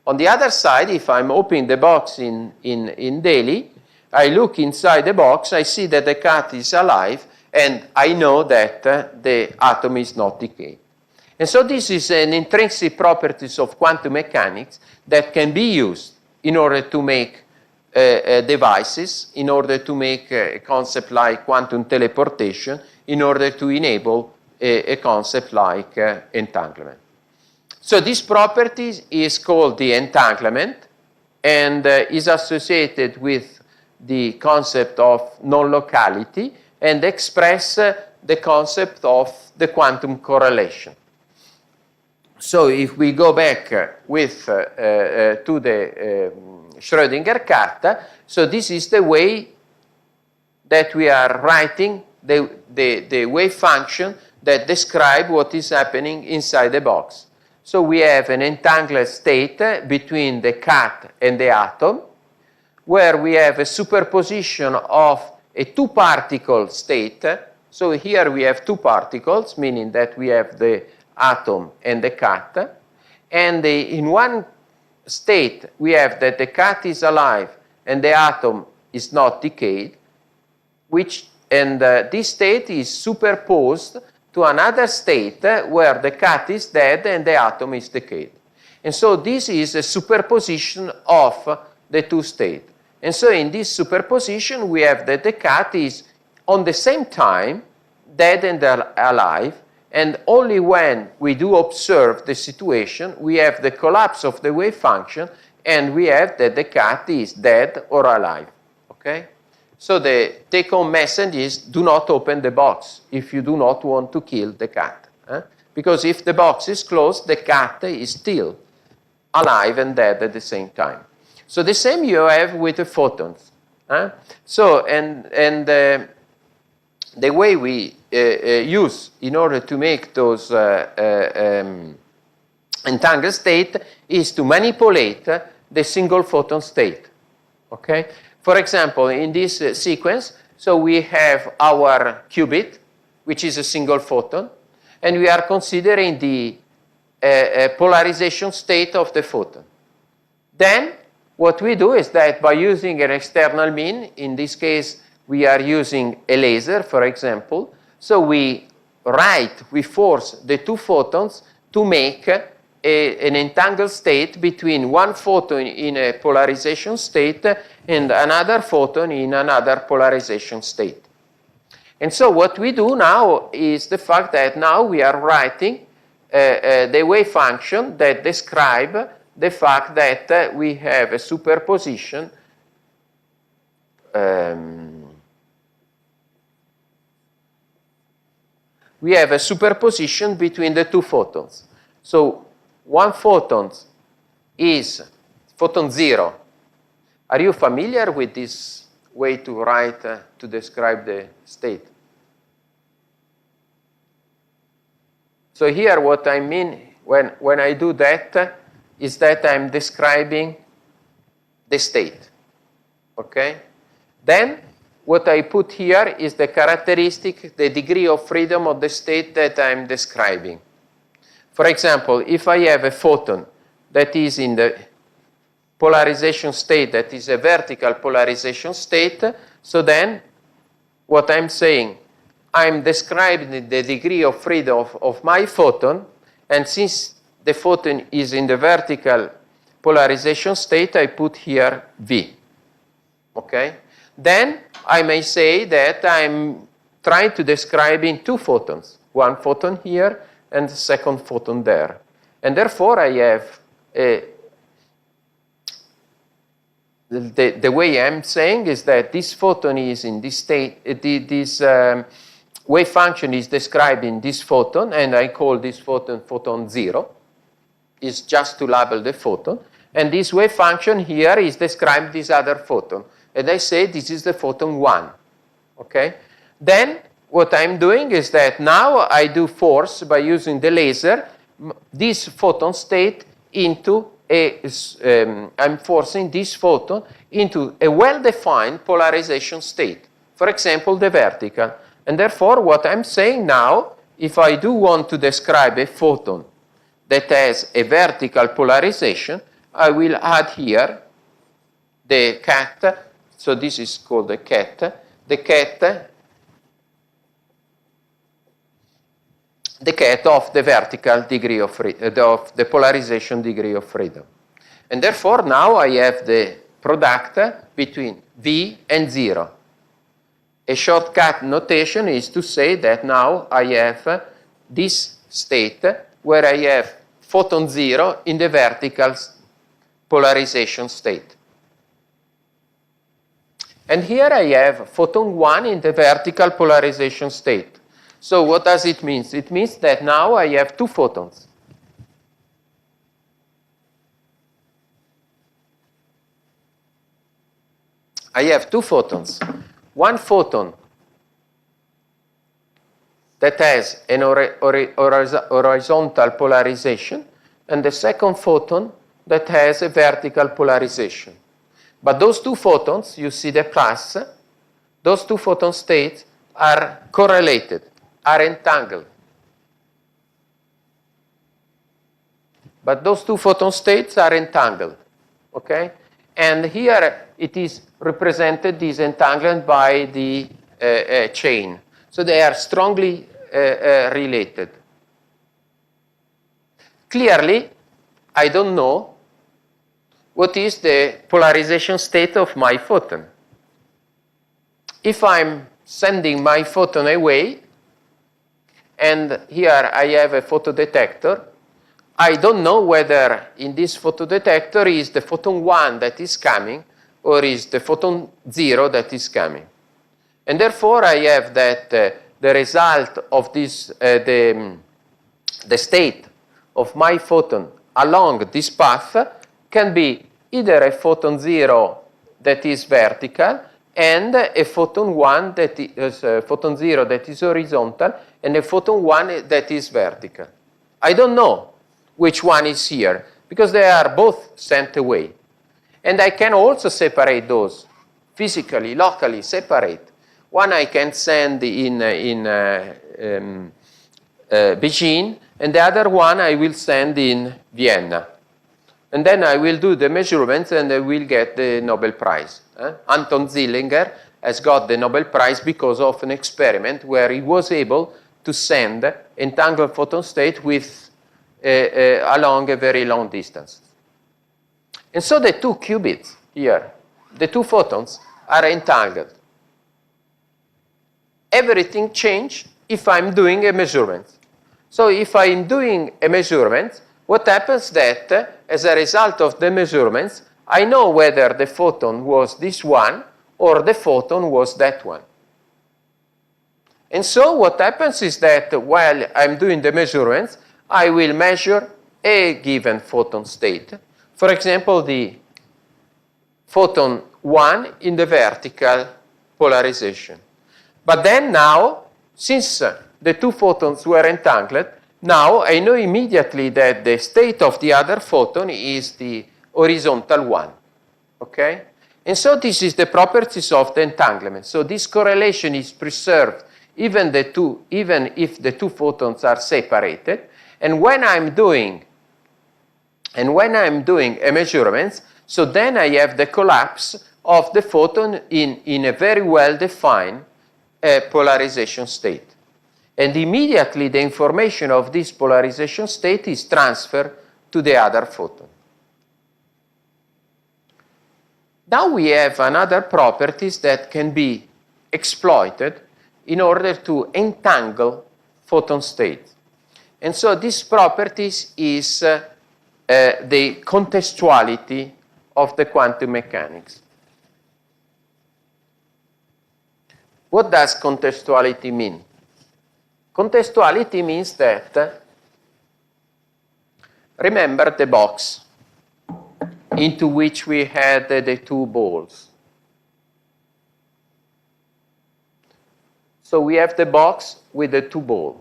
A: On the other side, if I'm opening the box in Delhi, I look inside the box, I see that the cat is alive, and I know that the atom is not decayed. And so this is an intrinsic properties of quantum mechanics that can be used in order to make devices, in order to make a concept like quantum teleportation, in order to enable a concept like entanglement. So this property is called the entanglement and is associated with the concept of non-locality and express the concept of the quantum correlation. So if we go back with to the Schrödinger cat, so this is the way that we are writing the wave function that describe what is happening inside the box. So we have an entangled state between the cat and the atom, where we have a superposition of a two-particle state. So here we have two particles, meaning that we have the atom and the cat. And in one state, we have that the cat is alive and the atom is not decayed, and this state is superposed to another state where the cat is dead and the atom is decayed. And so this is a superposition of the two states. And so in this superposition, we have that the cat is on the same time dead and alive, and only when we do observe the situation, we have the collapse of the wave function, and we have that the cat is dead or alive, okay? So the take-home message is, do not open the box if you do not want to kill the cat. Because if the box is closed, the cat is still alive and dead at the same time. So the same you have with the photons. So, and the way we use in order to make those entangled state is to manipulate the single photon state, okay? For example, in this sequence, so we have our qubit, which is a single photon, and we are considering the polarization state of the photon. Then, what we do is that by using an external mean, in this case, we are using a laser, for example, so we force the two photons to make an entangled state between one photon in a polarization state and another photon in another polarization state. And so what we do now is the fact that now we are writing the wave function that describe the fact that we have a superposition between the two photons. So one photon is photon 0. Are you familiar with this way to write, to describe the state? So here what I mean when I do that is that I'm describing the state, okay? Then what I put here is the characteristic, the degree of freedom of the state that I'm describing. For example, if I have a photon that is in the polarization state, that is a vertical polarization state, so then what I'm saying, I'm describing the degree of freedom of my photon, and since the photon is in the vertical polarization state, I put here V, okay? Then I may say that I'm trying to describe in two photons, one photon here and the second photon there. And therefore I have the way I'm saying is that this photon is in this state, this wave function is describing this photon, and I call this photon photon 0. It's just to label the photon. And this wave function here is describing this other photon. And I say this is the photon 1, okay? Then what I'm doing is that now I do force, by using the laser, this photon state into I'm forcing this photon into a well-defined polarization state. For example, the vertical. And therefore, what I'm saying now, if I do want to describe a photon that has a vertical polarization, I will add here the cat. So this is called the cat. The cat of the vertical degree of the polarization degree of freedom. And therefore, now I have the product between V and 0. A shortcut notation is to say that now I have this state where I have photon 0 in the vertical polarization state. And here I have photon 1 in the vertical polarization state. So what does it mean? It means that now I have two photons. I have two photons. One photon that has an horizontal polarization, and the second photon that has a vertical polarization. But those two photons, you see the plus, those two photon states are correlated, are entangled. But those two photon states are entangled, okay? And here it is represented, this entanglement, by the chain. So they are strongly related. Clearly, I don't know what is the polarization state of my photon. If I'm sending my photon away, and here I have a photodetector, I don't know whether in this photodetector is the photon 1 that is coming or is the photon 0 that is coming. And therefore I have that the result of this, the state of my photon along this path can be either a photon 0 that is vertical and a photon 1 that is photon 0 that is horizontal and a photon 1 that is vertical. I don't know which one is here because they are both sent away. And I can also separate those physically, locally separate. One I can send in Beijing, and the other one I will send in Vienna. And then I will do the measurements and I will get the Nobel Prize. Anton Zillinger has got the Nobel Prize because of an experiment where he was able to send entangled photon state with along a very long distance. And so the two qubits here, the two photons, are entangled. Everything changes if I'm doing a measurement. So if I'm doing a measurement, what happens that as a result of the measurements, I know whether the photon was this one or the photon was that one. And so what happens is that while I'm doing the measurements, I will measure a given photon state. For example, the photon 1 in the vertical polarization. But then now, since the two photons were entangled, now I know immediately that the state of the other photon is the horizontal one. Okay? And so this is the properties of the entanglement. So this correlation is preserved even if the two photons are separated. And when I'm doing a measurement, so then I have the collapse of the photon in a very well-defined polarization state. And immediately the information of this polarization state is transferred to the other photon. Now we have another properties that can be exploited in order to entangle photon states. And so this properties is the contextuality of the quantum mechanics. What does contextuality mean? Contextuality means that, remember the box into which we had the two balls. So we have the box with the two balls.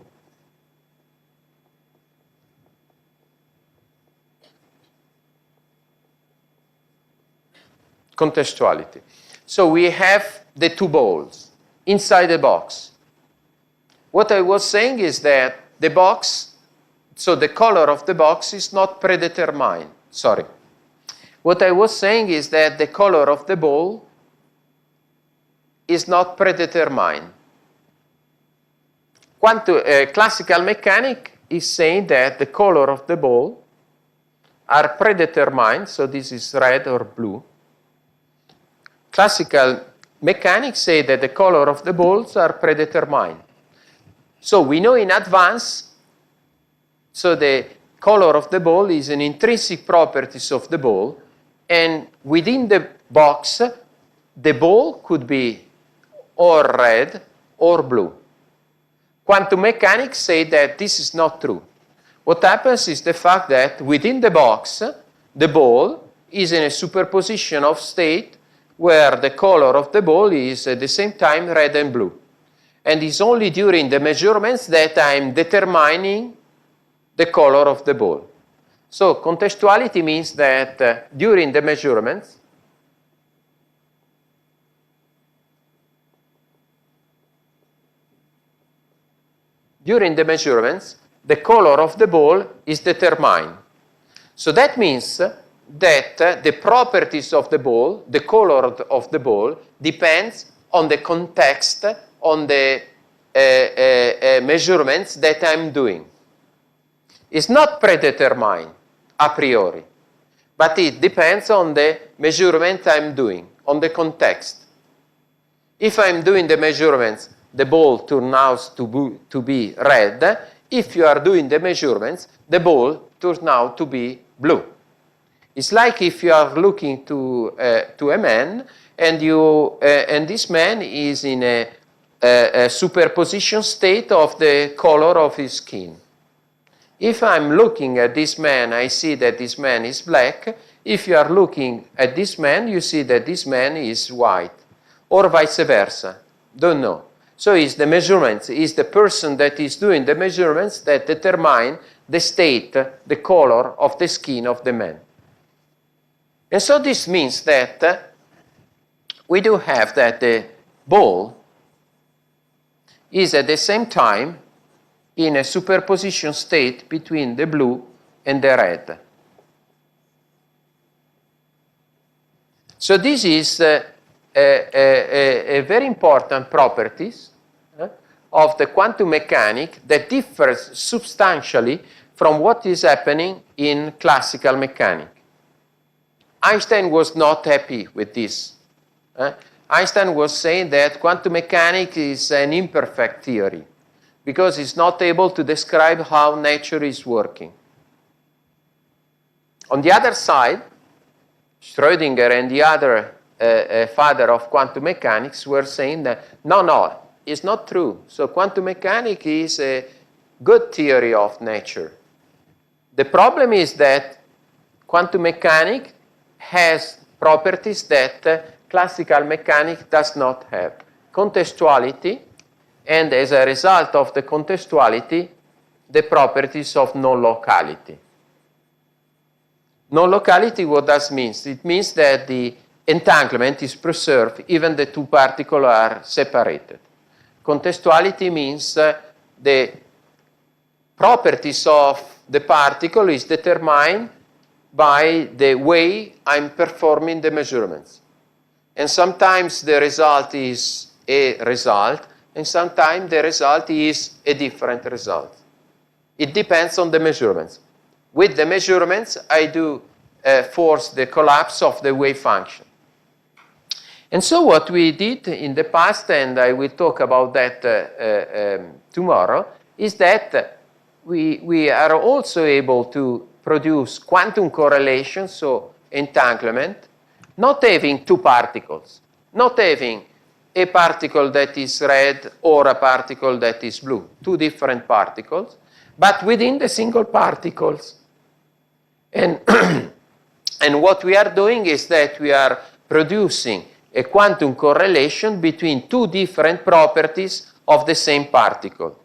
A: Contextuality. So we have the two balls inside the box. What I was saying is that the box, so the color of the box is not predetermined. Sorry. What I was saying is that the color of the ball is not predetermined. Classical mechanics is saying that the color of the ball are predetermined, so this is red or blue. Classical mechanics say that the color of the balls are predetermined. So we know in advance, so the color of the ball is an intrinsic properties of the ball, and within the box, the ball could be or red or blue. Quantum mechanics say that this is not true. What happens is the fact that within the box, the ball is in a superposition of state where the color of the ball is at the same time red and blue. And it's only during the measurements that I'm determining the color of the ball. So contextuality means that during the measurements, the color of the ball is determined. So that means that the properties of the ball, the color of the ball, depends on the context, on the measurements that I'm doing. It's not predetermined a priori, but it depends on the measurement I'm doing, on the context. If I'm doing the measurements, the ball turns out to be red. If you are doing the measurements, the ball turns out to be blue. It's like if you are looking to a man, and this man is in a superposition state of the color of his skin. If I'm looking at this man, I see that this man is black. If you are looking at this man, you see that this man is white, or vice versa. Don't know. So it's the measurements, it's the person that is doing the measurements that determine the state, the color of the skin of the man. And so this means that we do have that the ball is at the same time in a superposition state between the blue and the red. So this is a very important properties of the quantum mechanics that differs substantially from what is happening in classical mechanics. Einstein was not happy with this. Einstein was saying that quantum mechanics is an imperfect theory because it's not able to describe how nature is working. On the other side, Schrödinger and the other father of quantum mechanics were saying that, no, it's not true. So quantum mechanics is a good theory of nature. The problem is that quantum mechanics has properties that classical mechanics does not have. Contextuality, and as a result of the contextuality, the properties of non-locality. Non-locality, what does mean? It means that the entanglement is preserved even the two particles are separated. Contextuality means the properties of the particle is determined by the way I'm performing the measurements. And sometimes the result is a result, and sometimes the result is a different result. It depends on the measurements. With the measurements, I do force the collapse of the wave function. And so what we did in the past, and I will talk about that tomorrow, is that we are also able to produce quantum correlation, so entanglement, not having two particles, not having a particle that is red or a particle that is blue, two different particles, but within the single particles. And, and what we are doing is that we are producing a quantum correlation between two different properties of the same particle.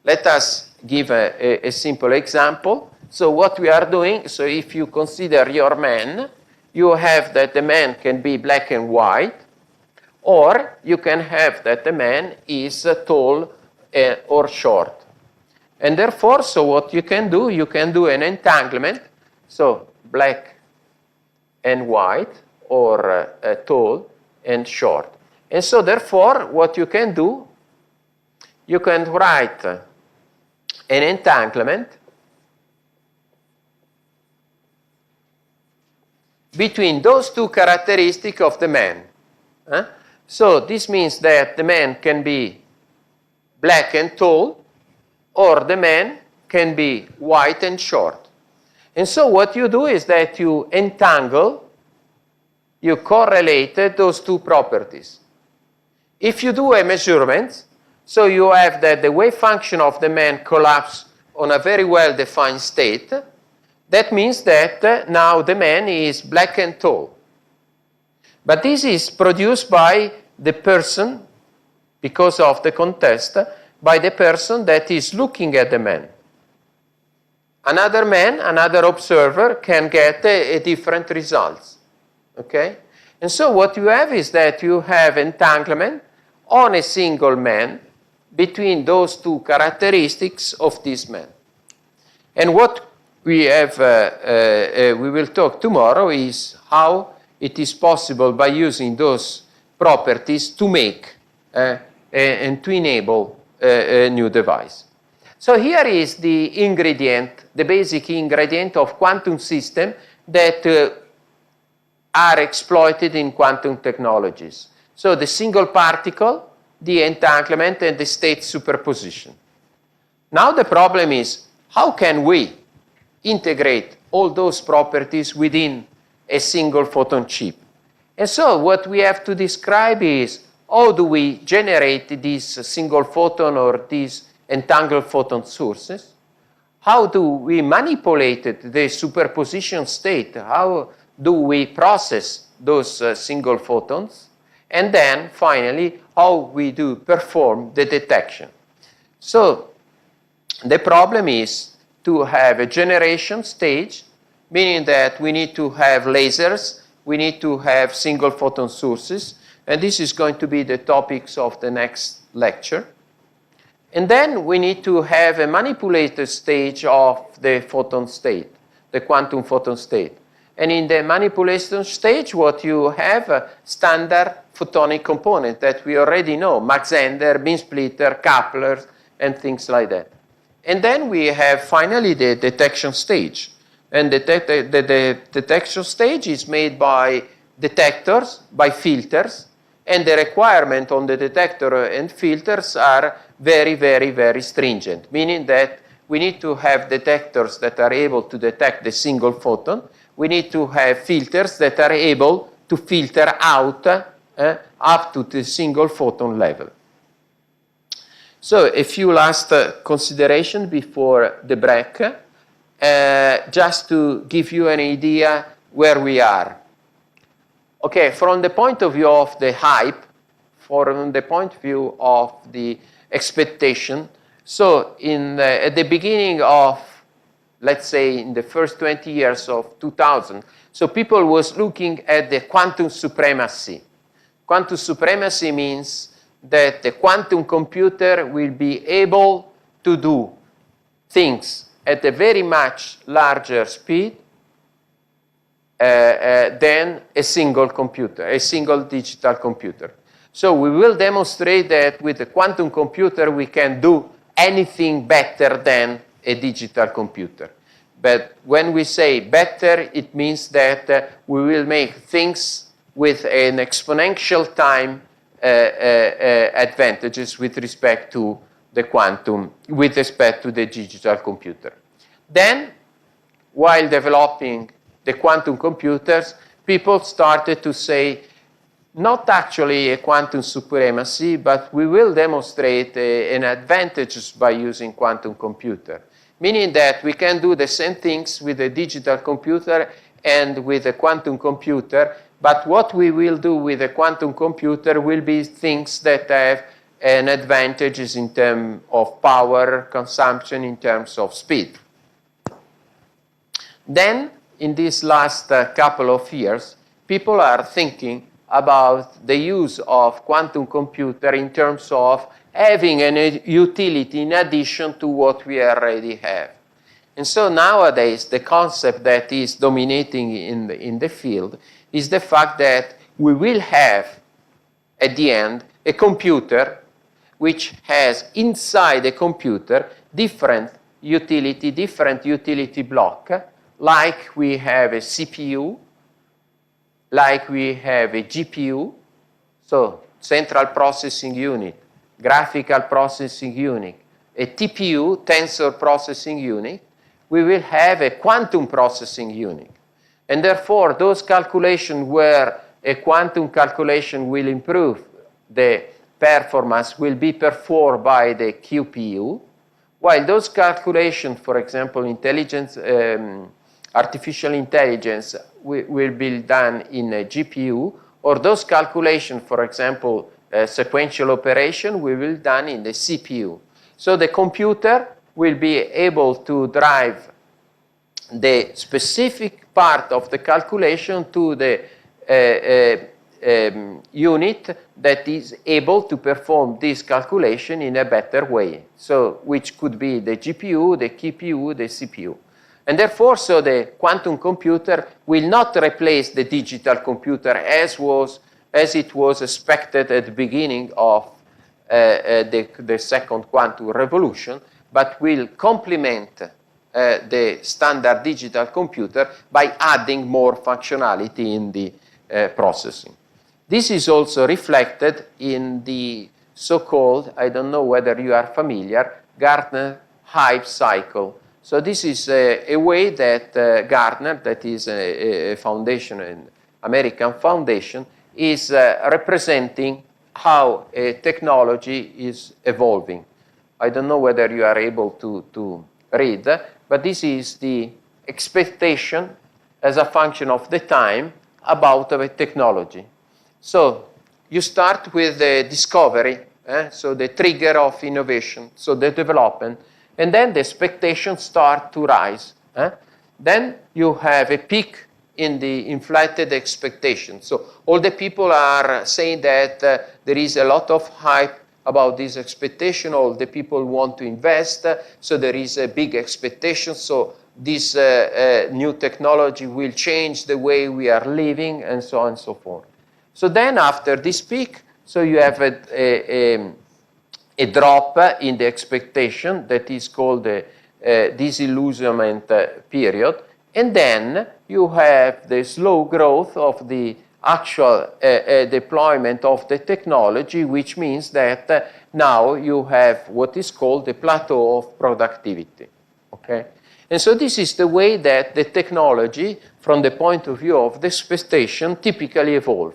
A: Let us give a simple example. So what we are doing, so if you consider your man, you have that the man can be black and white, or you can have that the man is tall or short. And therefore, so what you can do an entanglement, so black and white, or tall and short. And so therefore, what you can do, you can write an entanglement between those two characteristics of the man. So this means that the man can be black and tall, or the man can be white and short. And so what you do is that you entangle, you correlate those two properties. If you do a measurement, so you have that the wave function of the man collapse on a very well-defined state, that means that now the man is black and tall. But this is produced by the person, because of the contest, by the person that is looking at the man. Another man, another observer, can get a different results. Okay? And so what you have is that you have entanglement on a single man between those two characteristics of this man. And what we have, we will talk tomorrow is how it is possible by using those properties to make and to enable a new device. So here is the ingredient, the basic ingredient of quantum system that are exploited in quantum technologies. So the single particle, the entanglement, and the state superposition. Now the problem is, how can we integrate all those properties within a single photon chip? And so what we have to describe is, how do we generate these single photon or these entangled photon sources? How do we manipulate the superposition state? How do we process those single photons? And then, finally, how we do perform the detection. So, the problem is to have a generation stage, meaning that we need to have lasers, we need to have single photon sources, and this is going to be the topics of the next lecture. And then we need to have a manipulated stage of the photon state, the quantum photon state. And in the manipulation stage, what you have a standard photonic component that we already know, Mach-Zehnder, beam splitter, couplers, and things like that. And then we have finally the detection stage. And the detection stage is made by detectors, by filters, and the requirement on the detector and filters are very, very, very stringent, meaning that we need to have detectors that are able to detect the single photon. We need to have filters that are able to filter out up to the single photon level. So a few last considerations before the break, just to give you an idea where we are. Okay, from the point of view of the hype, from the point of view of the expectation, so at the beginning of, let's say, in the first 20 years of 2000, so people was looking at the quantum supremacy. Quantum supremacy means that the quantum computer will be able to do things at a very much larger speed than a single computer, a single digital computer. So we will demonstrate that with a quantum computer we can do anything better than a digital computer. But when we say better, it means that we will make things with an exponential time advantages with respect to the quantum, with respect to the digital computer. Then, while developing the quantum computers, people started to say, not actually a quantum supremacy, but we will demonstrate an advantage by using quantum computer. Meaning that we can do the same things with a digital computer and with a quantum computer, but what we will do with a quantum computer will be things that have an advantages in terms of power consumption, in terms of speed. Then, in these last couple of years, people are thinking about the use of quantum computer in terms of having a utility in addition to what we already have. And so nowadays, the concept that is dominating in the field is the fact that we will have, at the end, a computer which has inside a computer different utility block, like we have a CPU, like we have a GPU, so central processing unit, graphical processing unit, a TPU, tensor processing unit, we will have a quantum processing unit. And therefore, those calculations where a quantum calculation will improve, the performance will be performed by the QPU, while those calculations, for example, artificial intelligence will be done in a GPU, or those calculations, for example, sequential operation, will be done in the CPU. So the computer will be able to drive the specific part of the calculation to the unit that is able to perform this calculation in a better way. So which could be the GPU, the QPU, the CPU. And therefore, so the quantum computer will not replace the digital computer as it was expected at the beginning of the second quantum revolution, but will complement the standard digital computer by adding more functionality in the processing. This is also reflected in the so-called, I don't know whether you are familiar, Gartner hype cycle. So this is a way that Gartner, that is a foundation, an American foundation, is representing how a technology is evolving. I don't know whether you are able to read, but this is the expectation as a function of the time about a technology. So you start with the discovery, so the trigger of innovation, so the development, and then the expectations start to rise. Then you have a peak in the inflated expectation. So all the people are saying that there is a lot of hype about this expectation. All the people want to invest, so there is a big expectation. So this new technology will change the way we are living, and so on and so forth. So then after this peak, so you have a drop in the expectation that is called the disillusionment period, and then you have the slow growth of the actual deployment of the technology, which means that now you have what is called the plateau of productivity. Okay? And so this is the way that the technology, from the point of view of the expectation, typically evolve.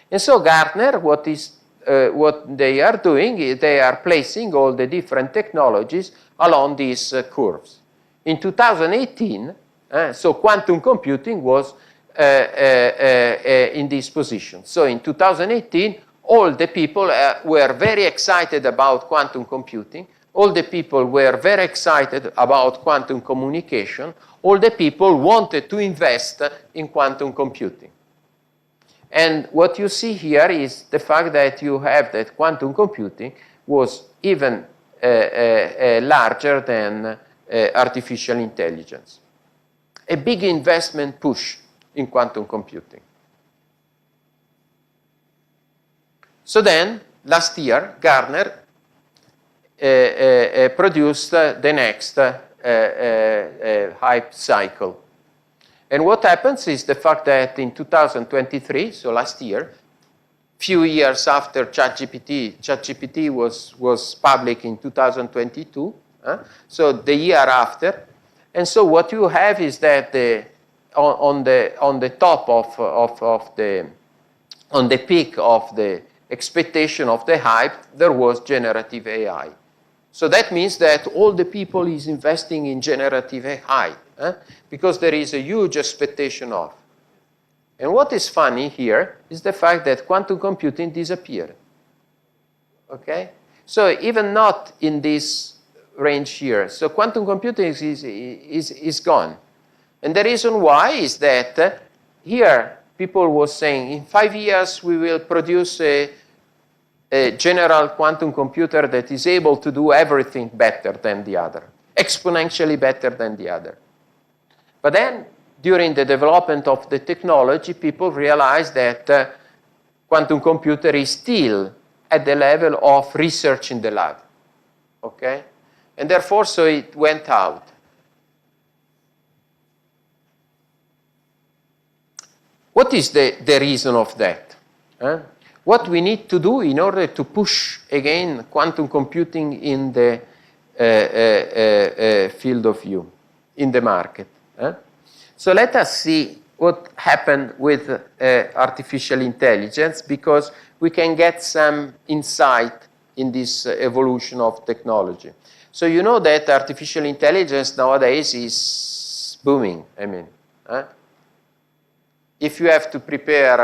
A: And so Gartner, what they are doing is they are placing all the different technologies along these curves. In 2018, so quantum computing was in this position. So in 2018, all the people were very excited about quantum computing. All the people were very excited about quantum communication. All the people wanted to invest in quantum computing. And what you see here is the fact that you have that quantum computing was even larger than artificial intelligence. A big investment push in quantum computing. So then, last year, Gartner produced the next hype cycle. And what happens is the fact that in 2023, so last year, few years after ChatGPT was public in 2022, so the year after, and so what you have is that on the top on the peak of the expectation of the hype, there was generative AI. So that means that all the people is investing in generative AI because there is a huge expectation of. And what is funny here is the fact that quantum computing disappeared. Okay? So even not in this range here. So quantum computing is gone. And the reason why is that here people were saying in 5 years we will produce a general quantum computer that is able to do everything better than the other, exponentially better than the other. But then, during the development of the technology, people realized that quantum computer is still at the level of research in the lab, okay? And therefore, so it went out. What is the reason of that? What we need to do in order to push, again, quantum computing in the field of view, in the market. So let us see what happened with artificial intelligence, because we can get some insight in this evolution of technology. So you know that artificial intelligence nowadays is booming, I mean. If you have to prepare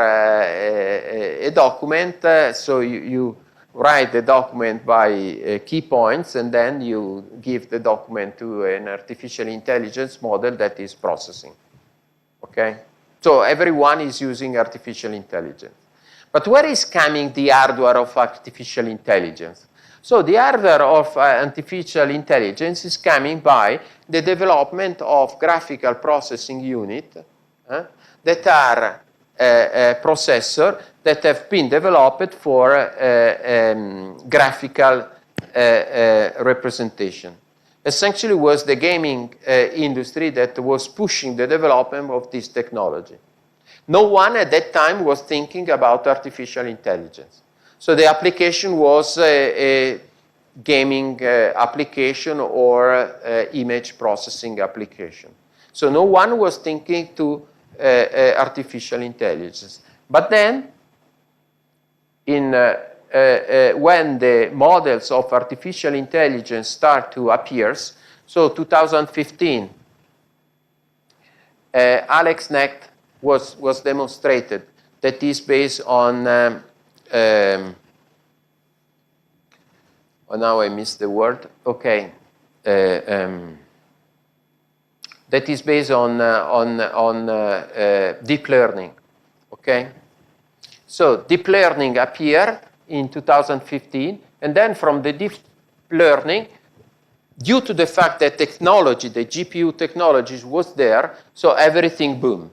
A: a document, so you write the document by key points, and then you give the document to an artificial intelligence model that is processing. Okay? So everyone is using artificial intelligence. But where is coming the hardware of artificial intelligence? So the hardware of artificial intelligence is coming by the development of graphical processing unit that are processors that have been developed for graphical representation. Essentially was the gaming industry that was pushing the development of this technology. No one at that time was thinking about artificial intelligence. So the application was a gaming application or image processing application. So no one was thinking to artificial intelligence. But then, when the models of artificial intelligence start to appear, so 2015, AlexNet was demonstrated that is based on, oh, now I missed the word, okay, that is based on deep learning, okay? So deep learning appeared in 2015, and then from the deep learning, due to the fact that technology, the GPU technologies was there, so everything boomed.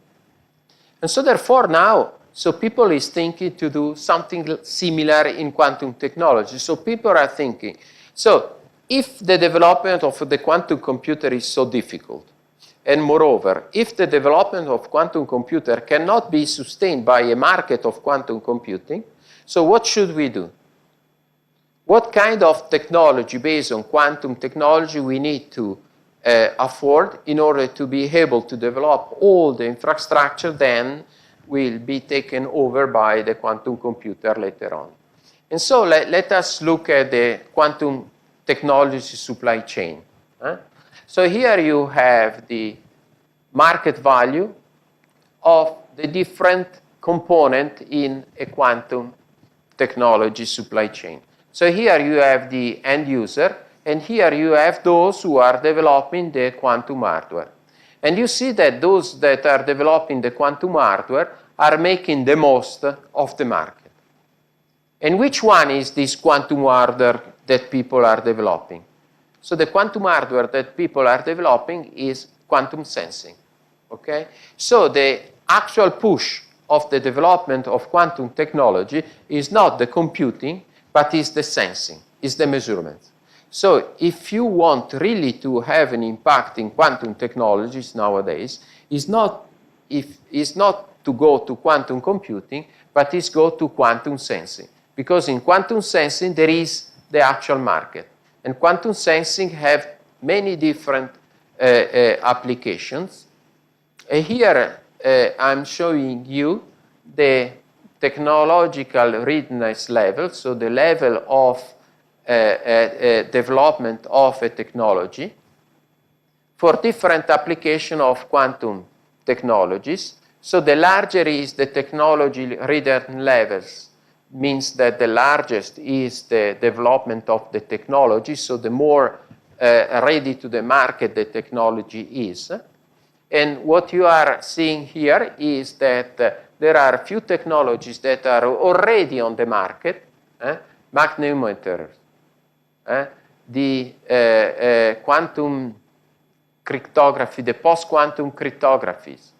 A: And so therefore now, So people is thinking to do something similar in quantum technology. So people are thinking, so if the development of the quantum computer is so difficult, and moreover, if the development of quantum computer cannot be sustained by a market of quantum computing, so what should we do? What kind of technology based on quantum technology we need to afford in order to be able to develop all the infrastructure then will be taken over by the quantum computer later on. And so let us look at the quantum technology supply chain. So here you have the market value of the different component in a quantum technology supply chain. So here you have the end user, and here you have those who are developing the quantum hardware. And you see that those that are developing the quantum hardware are making the most of the market. And which one is this quantum hardware that people are developing? So the quantum hardware that people are developing is quantum sensing. Okay? So the actual push of the development of quantum technology is not the computing, but is the sensing, is the measurement. So if you want really to have an impact in quantum technologies nowadays, is not to go to quantum computing, but is go to quantum sensing. Because in quantum sensing, there is the actual market. And quantum sensing have many different applications. Here, I'm showing you the technological readiness level, so the level of development of a technology for different application of quantum technologies. So the larger is the technology readiness levels, means that the largest is the development of the technology, so the more ready to the market the technology is. And what you are seeing here is that there are a few technologies that are already on the market, magnetometers, the quantum cryptography, the post-quantum cryptographies.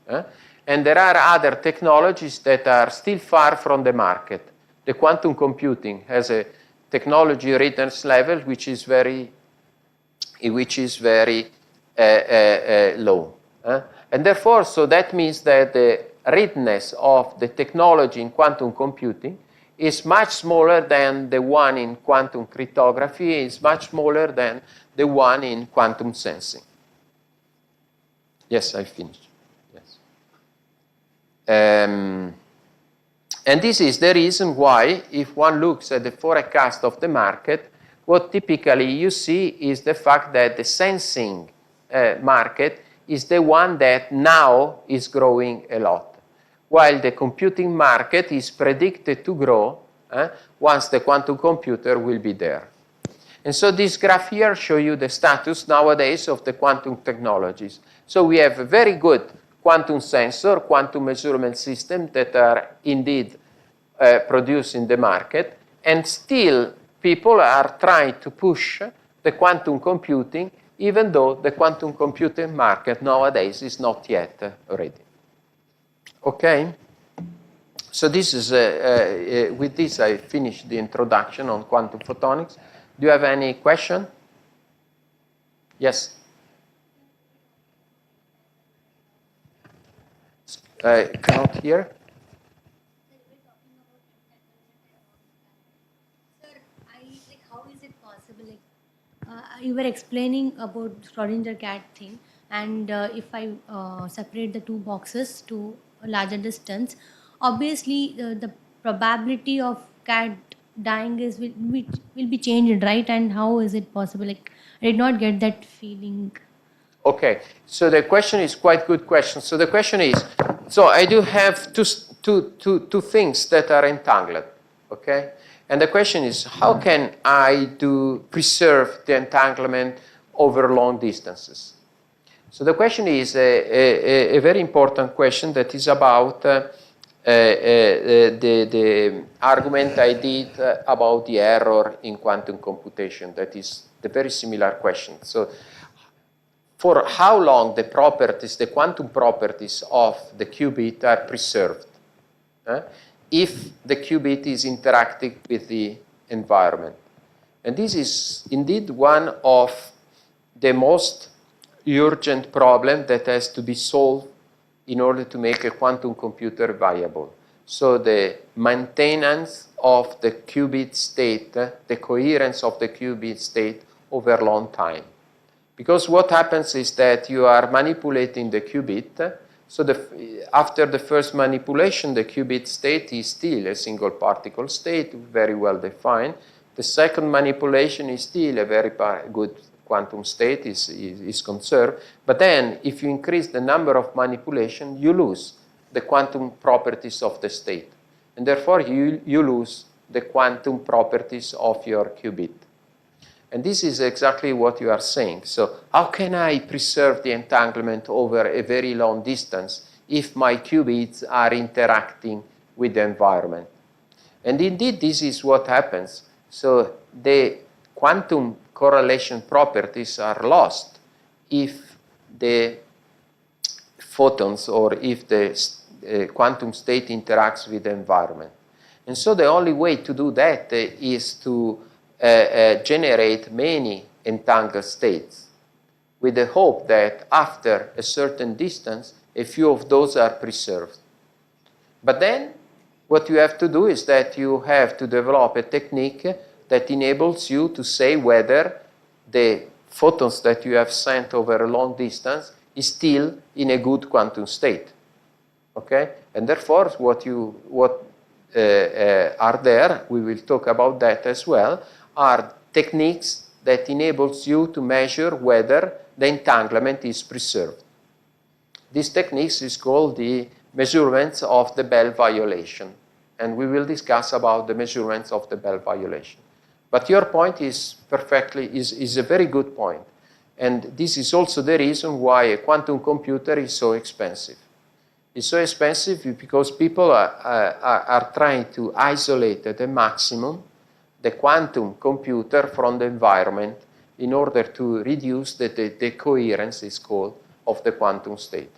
A: And there are other technologies that are still far from the market. The quantum computing has a technology readiness level which is very low. And therefore, so that means that the readiness of the technology in quantum computing is much smaller than the one in quantum cryptography, is much smaller than the one in quantum sensing. Yes, I finished. Yes. And this is the reason why, if one looks at the forecast of the market, what typically you see is the fact that the sensing market is the one that now is growing a lot, while the computing market is predicted to grow once the quantum computer will be there. And so this graph here shows you the status nowadays of the quantum technologies. So we have a very good quantum sensor, quantum measurement system that are indeed produced in the market, and still people are trying to push the quantum computing, even though the quantum computing market nowadays is not yet ready. Okay? So this is, with this I finished the introduction on quantum photonics. Do you have any question? Yes? I cannot hear.
B: You were explaining about Schrodinger cat thing, and if I separate the two boxes to a larger distance, obviously the probability of cat dying will be changed, right? And how is it possible? Like, I did not get that feeling.
A: Okay, so the question is quite good question. So the question is, so I do have two things that are entangled, okay? And the question is, how can I preserve the entanglement over long distances? So the question is a very important question that is about the argument I did about the error in quantum computation. That is the very similar question. So for how long the properties, the quantum properties of the qubit are preserved? if the qubit is interacting with the environment. And this is indeed one of the most urgent problems that has to be solved in order to make a quantum computer viable. So the maintenance of the qubit state, the coherence of the qubit state over a long time. Because what happens is that you are manipulating the qubit, so after the first manipulation, the qubit state is still a single particle state, very well defined. The second manipulation is still a very good quantum state, is conserved. But then, if you increase the number of manipulations, you lose the quantum properties of the state. And therefore, you lose the quantum properties of your qubit. And this is exactly what you are saying. So how can I preserve the entanglement over a very long distance if my qubits are interacting with the environment? And indeed, this is what happens. So the quantum correlation properties are lost if the photons or if the quantum state interacts with the environment. And so the only way to do that is to generate many entangled states with the hope that after a certain distance, a few of those are preserved. But then what you have to do is that you have to develop a technique that enables you to say whether the photons that you have sent over a long distance is still in a good quantum state. Okay? And therefore, what are there, we will talk about that as well, are techniques that enables you to measure whether the entanglement is preserved. This technique is called the measurements of the Bell violation, and we will discuss about the measurements of the Bell violation. But your point is is a very good point, and this is also the reason why a quantum computer is so expensive. It's so expensive because people are trying to isolate at the maximum the quantum computer from the environment in order to reduce the coherence, is called, of the quantum state.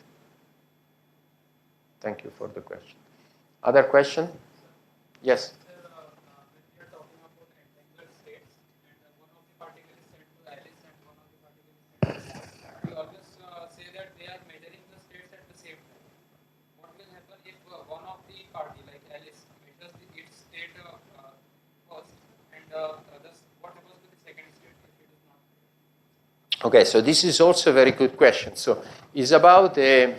A: Thank you for the question. Other question? Yes?
C: When we are talking about entangled states, and one of the particles is sent to Alice and one of the particles is sent to Bob, we always say that they are measuring the states at the same time. What will happen if one of the party, like Alice, measures its state first, and what happens to the second state if it is not?
A: Okay, so this is also a very good question. So it's about a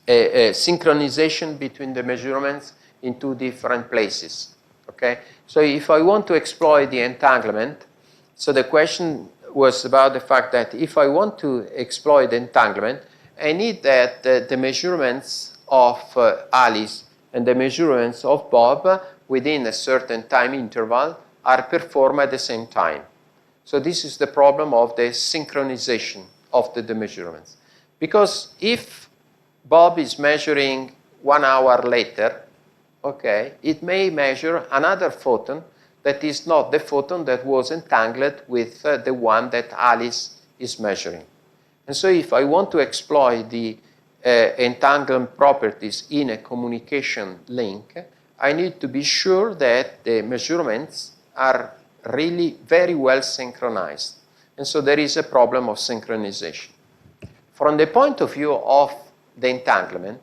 A: synchronization between the measurements in two different places. Okay, so if I want to exploit the entanglement, so the question was about the fact that if I want to exploit entanglement, I need that the measurements of Alice and the measurements of Bob within a certain time interval are performed at the same time. So this is the problem of the synchronization of the measurements. Because if Bob is measuring 1 hour later, okay, it may measure another photon that is not the photon that was entangled with the one that Alice is measuring. And so if I want to exploit the entanglement properties in a communication link, I need to be sure that the measurements are really very well synchronized. And so there is a problem of synchronization. From the point of view of the entanglement,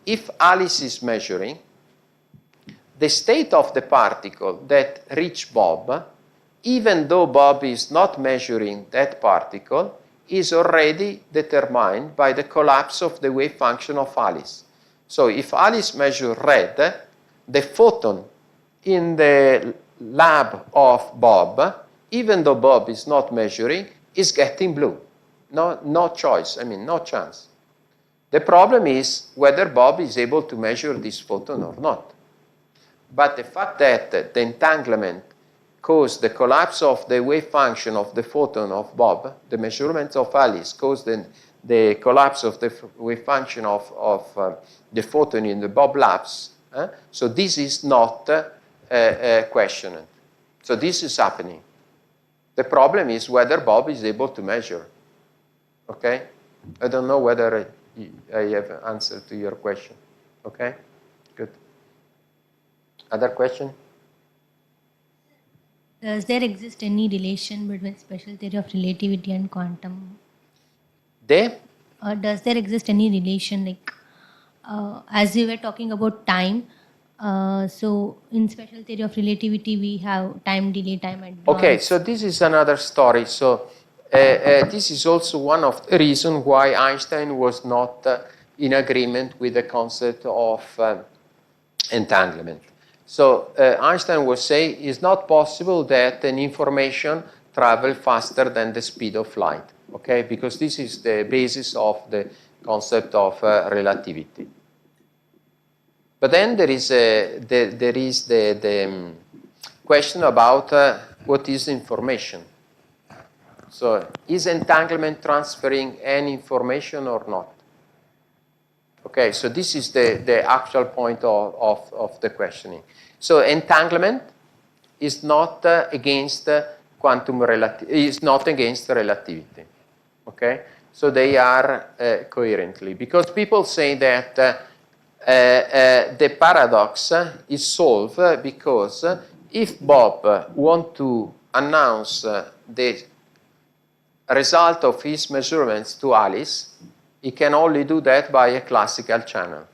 A: if Alice is measuring, the state of the particle that reached Bob, even though Bob is not measuring that particle, is already determined by the collapse of the wave function of Alice. So if Alice measures red, the photon in the lab of Bob, even though Bob is not measuring, is getting blue. No choice, no chance. The problem is whether Bob is able to measure this photon or not. But the fact that the entanglement caused the collapse of the wave function of the photon of Bob, the measurements of Alice caused the collapse of the wave function of the photon in the Bob labs. So this is not questioned. So this is happening. The problem is whether Bob is able to measure. Okay? I don't know whether I have answered to your question. Okay? Good. Other question?
B: Does there exist any relation between special theory of relativity and quantum? Does there exist any relation, like as we were talking about time? So in special theory of relativity, we have time delay, time advance.
A: Okay, so this is another story. So this is also one of the reasons why Einstein was not in agreement with the concept of entanglement. So Einstein was saying it's not possible that an information travel faster than the speed of light, okay? Because this is the basis of the concept of relativity. But then there is the question about what is information. So is entanglement transferring any information or not? Okay, so this is the actual point of the questioning. So entanglement is not against quantum is not against relativity. Okay, so they are coherently, because people say that the paradox is solved because if Bob wants to announce the result of his measurements to Alice, he can only do that by a classical channel.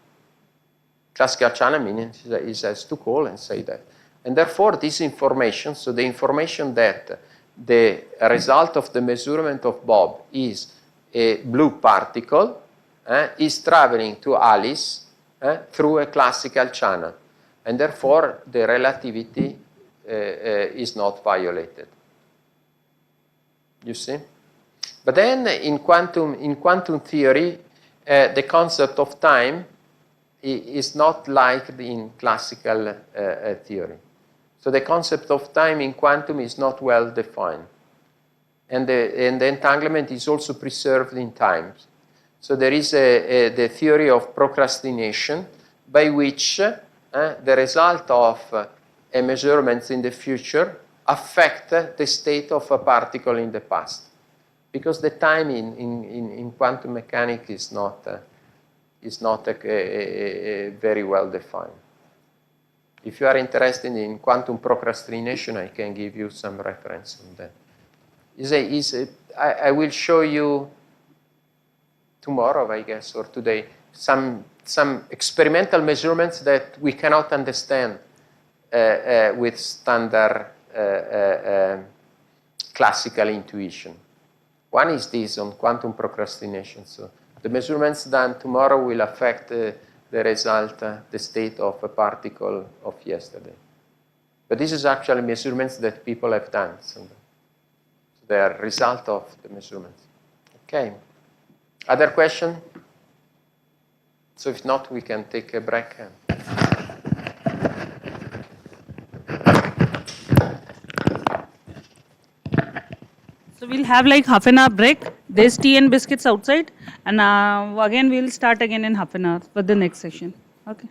A: Classical channel means he has to call and say that. And therefore, this information, so the information that the result of the measurement of Bob is a blue particle, is traveling to Alice through a classical channel. And therefore, the relativity is not violated. You see? But then in quantum theory, the concept of time is not like in classical theory. So the concept of time in quantum is not well defined. And the entanglement is also preserved in time. So there is the theory of procrastination by which the result of a measurement in the future affect the state of a particle in the past. Because the time in quantum mechanics is not very well defined. If you are interested in quantum procrastination, I can give you some reference on that. I will show you tomorrow, I guess, or today, some experimental measurements that we cannot understand with standard classical intuition. One is this on quantum procrastination. So the measurements done tomorrow will affect the result, the state of a particle of yesterday. But this is actually measurements that people have done. So they are result of the measurements. Okay. Other question? So if not, we can take a break.
D: So we'll have like half an hour break. There's tea and biscuits outside, and again we'll start again in half an hour for the next session. Okay.